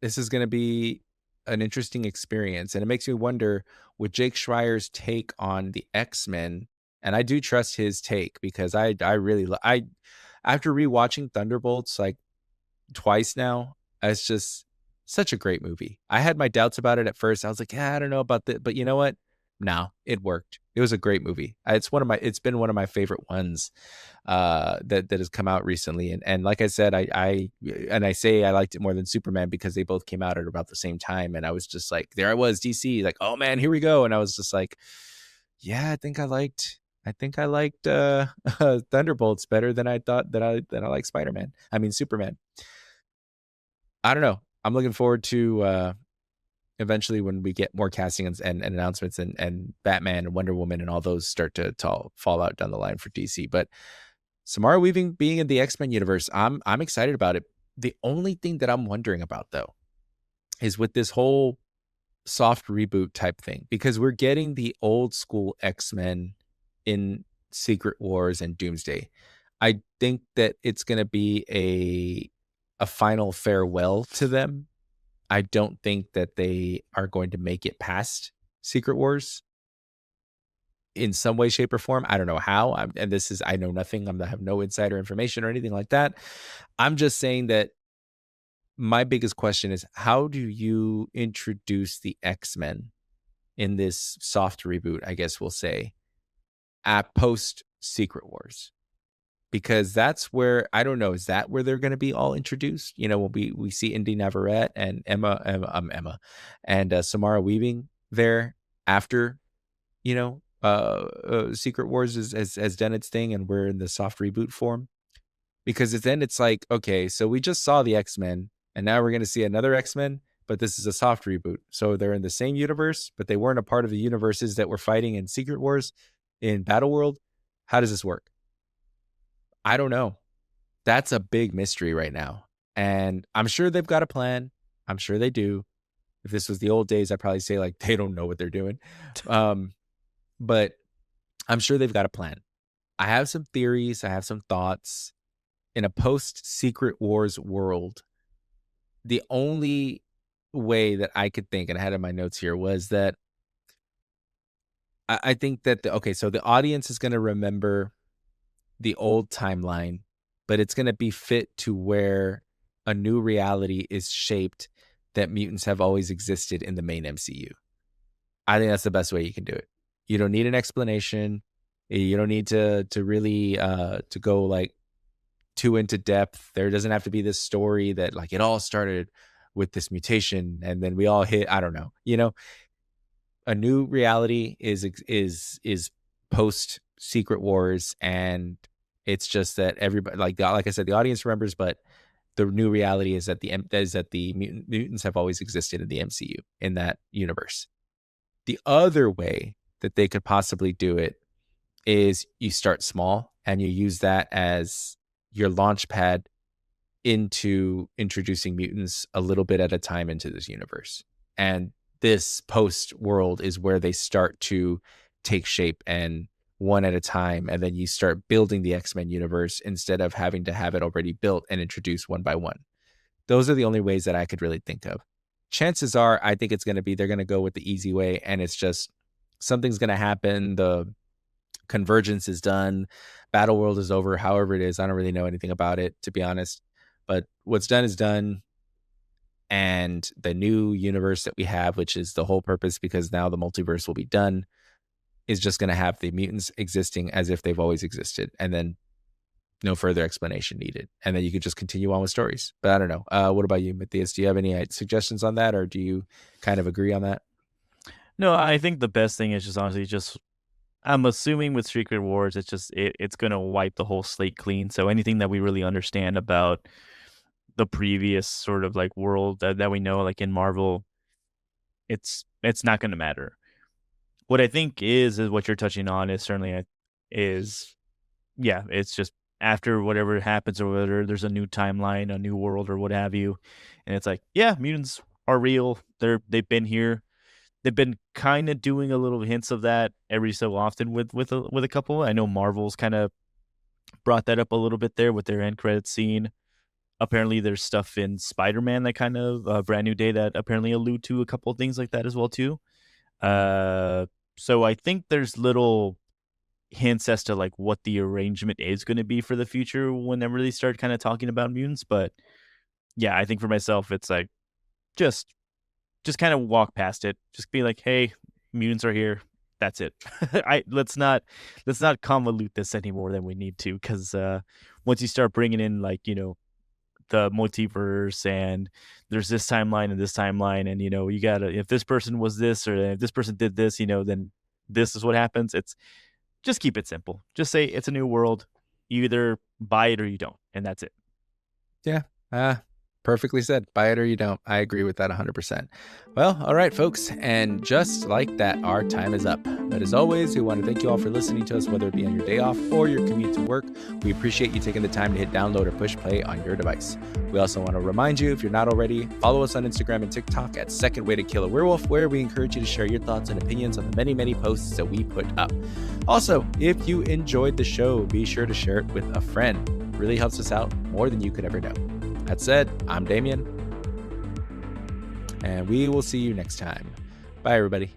this is going to be an interesting experience, and it makes me wonder with Jake Schreier's take on the X-Men, and I do trust his take because I really I after rewatching Thunderbolts like twice now, it's just such a great movie. I had my doubts about it at first. I was like, yeah, I don't know about that, but you know what? No, it worked. It was a great movie. It's been one of my favorite ones that has come out recently. And like I said, I say I liked it more than Superman because they both came out at about the same time. And I was just like, there I was, DC, like, oh man, here we go. And I was just like, yeah, I think I liked Thunderbolts better than I thought that I like Spider-Man. I mean Superman. I don't know. I'm looking forward to eventually when we get more casting and announcements and Batman and Wonder Woman and all those start to fall out down the line for DC. But Samara Weaving being in the X-Men universe, I'm excited about it. The only thing that I'm wondering about though is with this whole soft reboot type thing, because we're getting the old school X-Men in Secret Wars and Doomsday. I think that it's going to be a final farewell to them. I don't think that they are going to make it past Secret Wars. in some way, shape, or form. I don't know how. And this is, I know nothing. I have no insider information or anything like that. I'm just saying that my biggest question is, how do you introduce the X-Men in this soft reboot, I guess we'll say, at post Secret Wars? Because that's where, I don't know, is that where they're going to be all introduced? You know, we see Inde Navarette and Emma and Samara Weaving there after, you know, Secret Wars has done its thing and we're in the soft reboot form. Because then it's like, okay, so we just saw the X-Men and now we're going to see another X-Men, but this is a soft reboot. So they're in the same universe, but they weren't a part of the universes that were fighting in Secret Wars in Battle World. How does this work? I don't know. That's a big mystery right now. And I'm sure they've got a plan. I'm sure they do. If this was the old days, I'd probably say like they don't know what they're doing. But I'm sure they've got a plan. I have some theories. I have some thoughts. In a post-Secret Wars world, the only way that I could think, and I had in my notes here, was that I think that, so the audience is going to remember the old timeline, but it's going to be fit to where a new reality is shaped that mutants have always existed in the main MCU. I think that's the best way you can do it. You don't need an explanation. You don't need to really to go like too into depth. There doesn't have to be this story that like it all started with this mutation and then we all hit, I don't know, you know. A new reality is post Secret Wars, and it's just that everybody, like I said, the audience remembers, but the new reality is that the mutants have always existed in the MCU in that universe. The other way that they could possibly do it is you start small and you use that as your launch pad into introducing mutants a little bit at a time into this universe. And this post world is where they start to take shape and one at a time. And then you start building the X-Men universe instead of having to have it already built and introduced one by one. Those are the only ways that I could really think of. Chances are, I think it's going to be, they're going to go with the easy way. And it's just, something's going to happen. The convergence is done. Battle World is over. However it is, I don't really know anything about it, to be honest. But what's done is done. And the new universe that we have, which is the whole purpose, because now the multiverse will be done, is just going to have the mutants existing as if they've always existed. And then no further explanation needed. And then you could just continue on with stories. But I don't know. What about you, Matthias? Do you have any suggestions on that? Or do you kind of agree on that? No, I think the best thing is just honestly I'm assuming with Secret Wars, it's going to wipe the whole slate clean. So anything that we really understand about the previous sort of like world that we know, like in Marvel, it's not going to matter. What I think is what you're touching on is certainly it's just after whatever happens or whether there's a new timeline, a new world or what have you. And it's like, yeah, mutants are real. They've been here. They've been kind of doing a little hints of that every so often with a couple. I know Marvel's kind of brought that up a little bit there with their end credits scene. Apparently, there's stuff in Spider-Man that kind of Brand New Day that apparently allude to a couple of things like that as well too. So I think there's little hints as to like what the arrangement is going to be for the future whenever they start kind of talking about mutants. But yeah, I think for myself, it's like just kind of walk past it. Just be like, hey, mutants are here. That's it. Let's not convolute this any more than we need to, because once you start bringing in like, you know, the multiverse and there's this timeline and this timeline, and you know, you gotta, if this person was this or if this person did this, you know, then this is what happens. It's just keep it simple. Just say it's a new world. You either buy it or you don't, and that's it. Yeah. Perfectly said. Buy it or you don't. I agree with that 100%. Well, all right, folks. And just like that, our time is up. But as always, we want to thank you all for listening to us, whether it be on your day off or your commute to work. We appreciate you taking the time to hit download or push play on your device. We also want to remind you, if you're not already, follow us on Instagram and TikTok at Second Way to Kill a Werewolf, where we encourage you to share your thoughts and opinions on the many, many posts that we put up. Also, if you enjoyed the show, be sure to share it with a friend. It really helps us out more than you could ever know. That said, I'm Damien, and we will see you next time. Bye, everybody.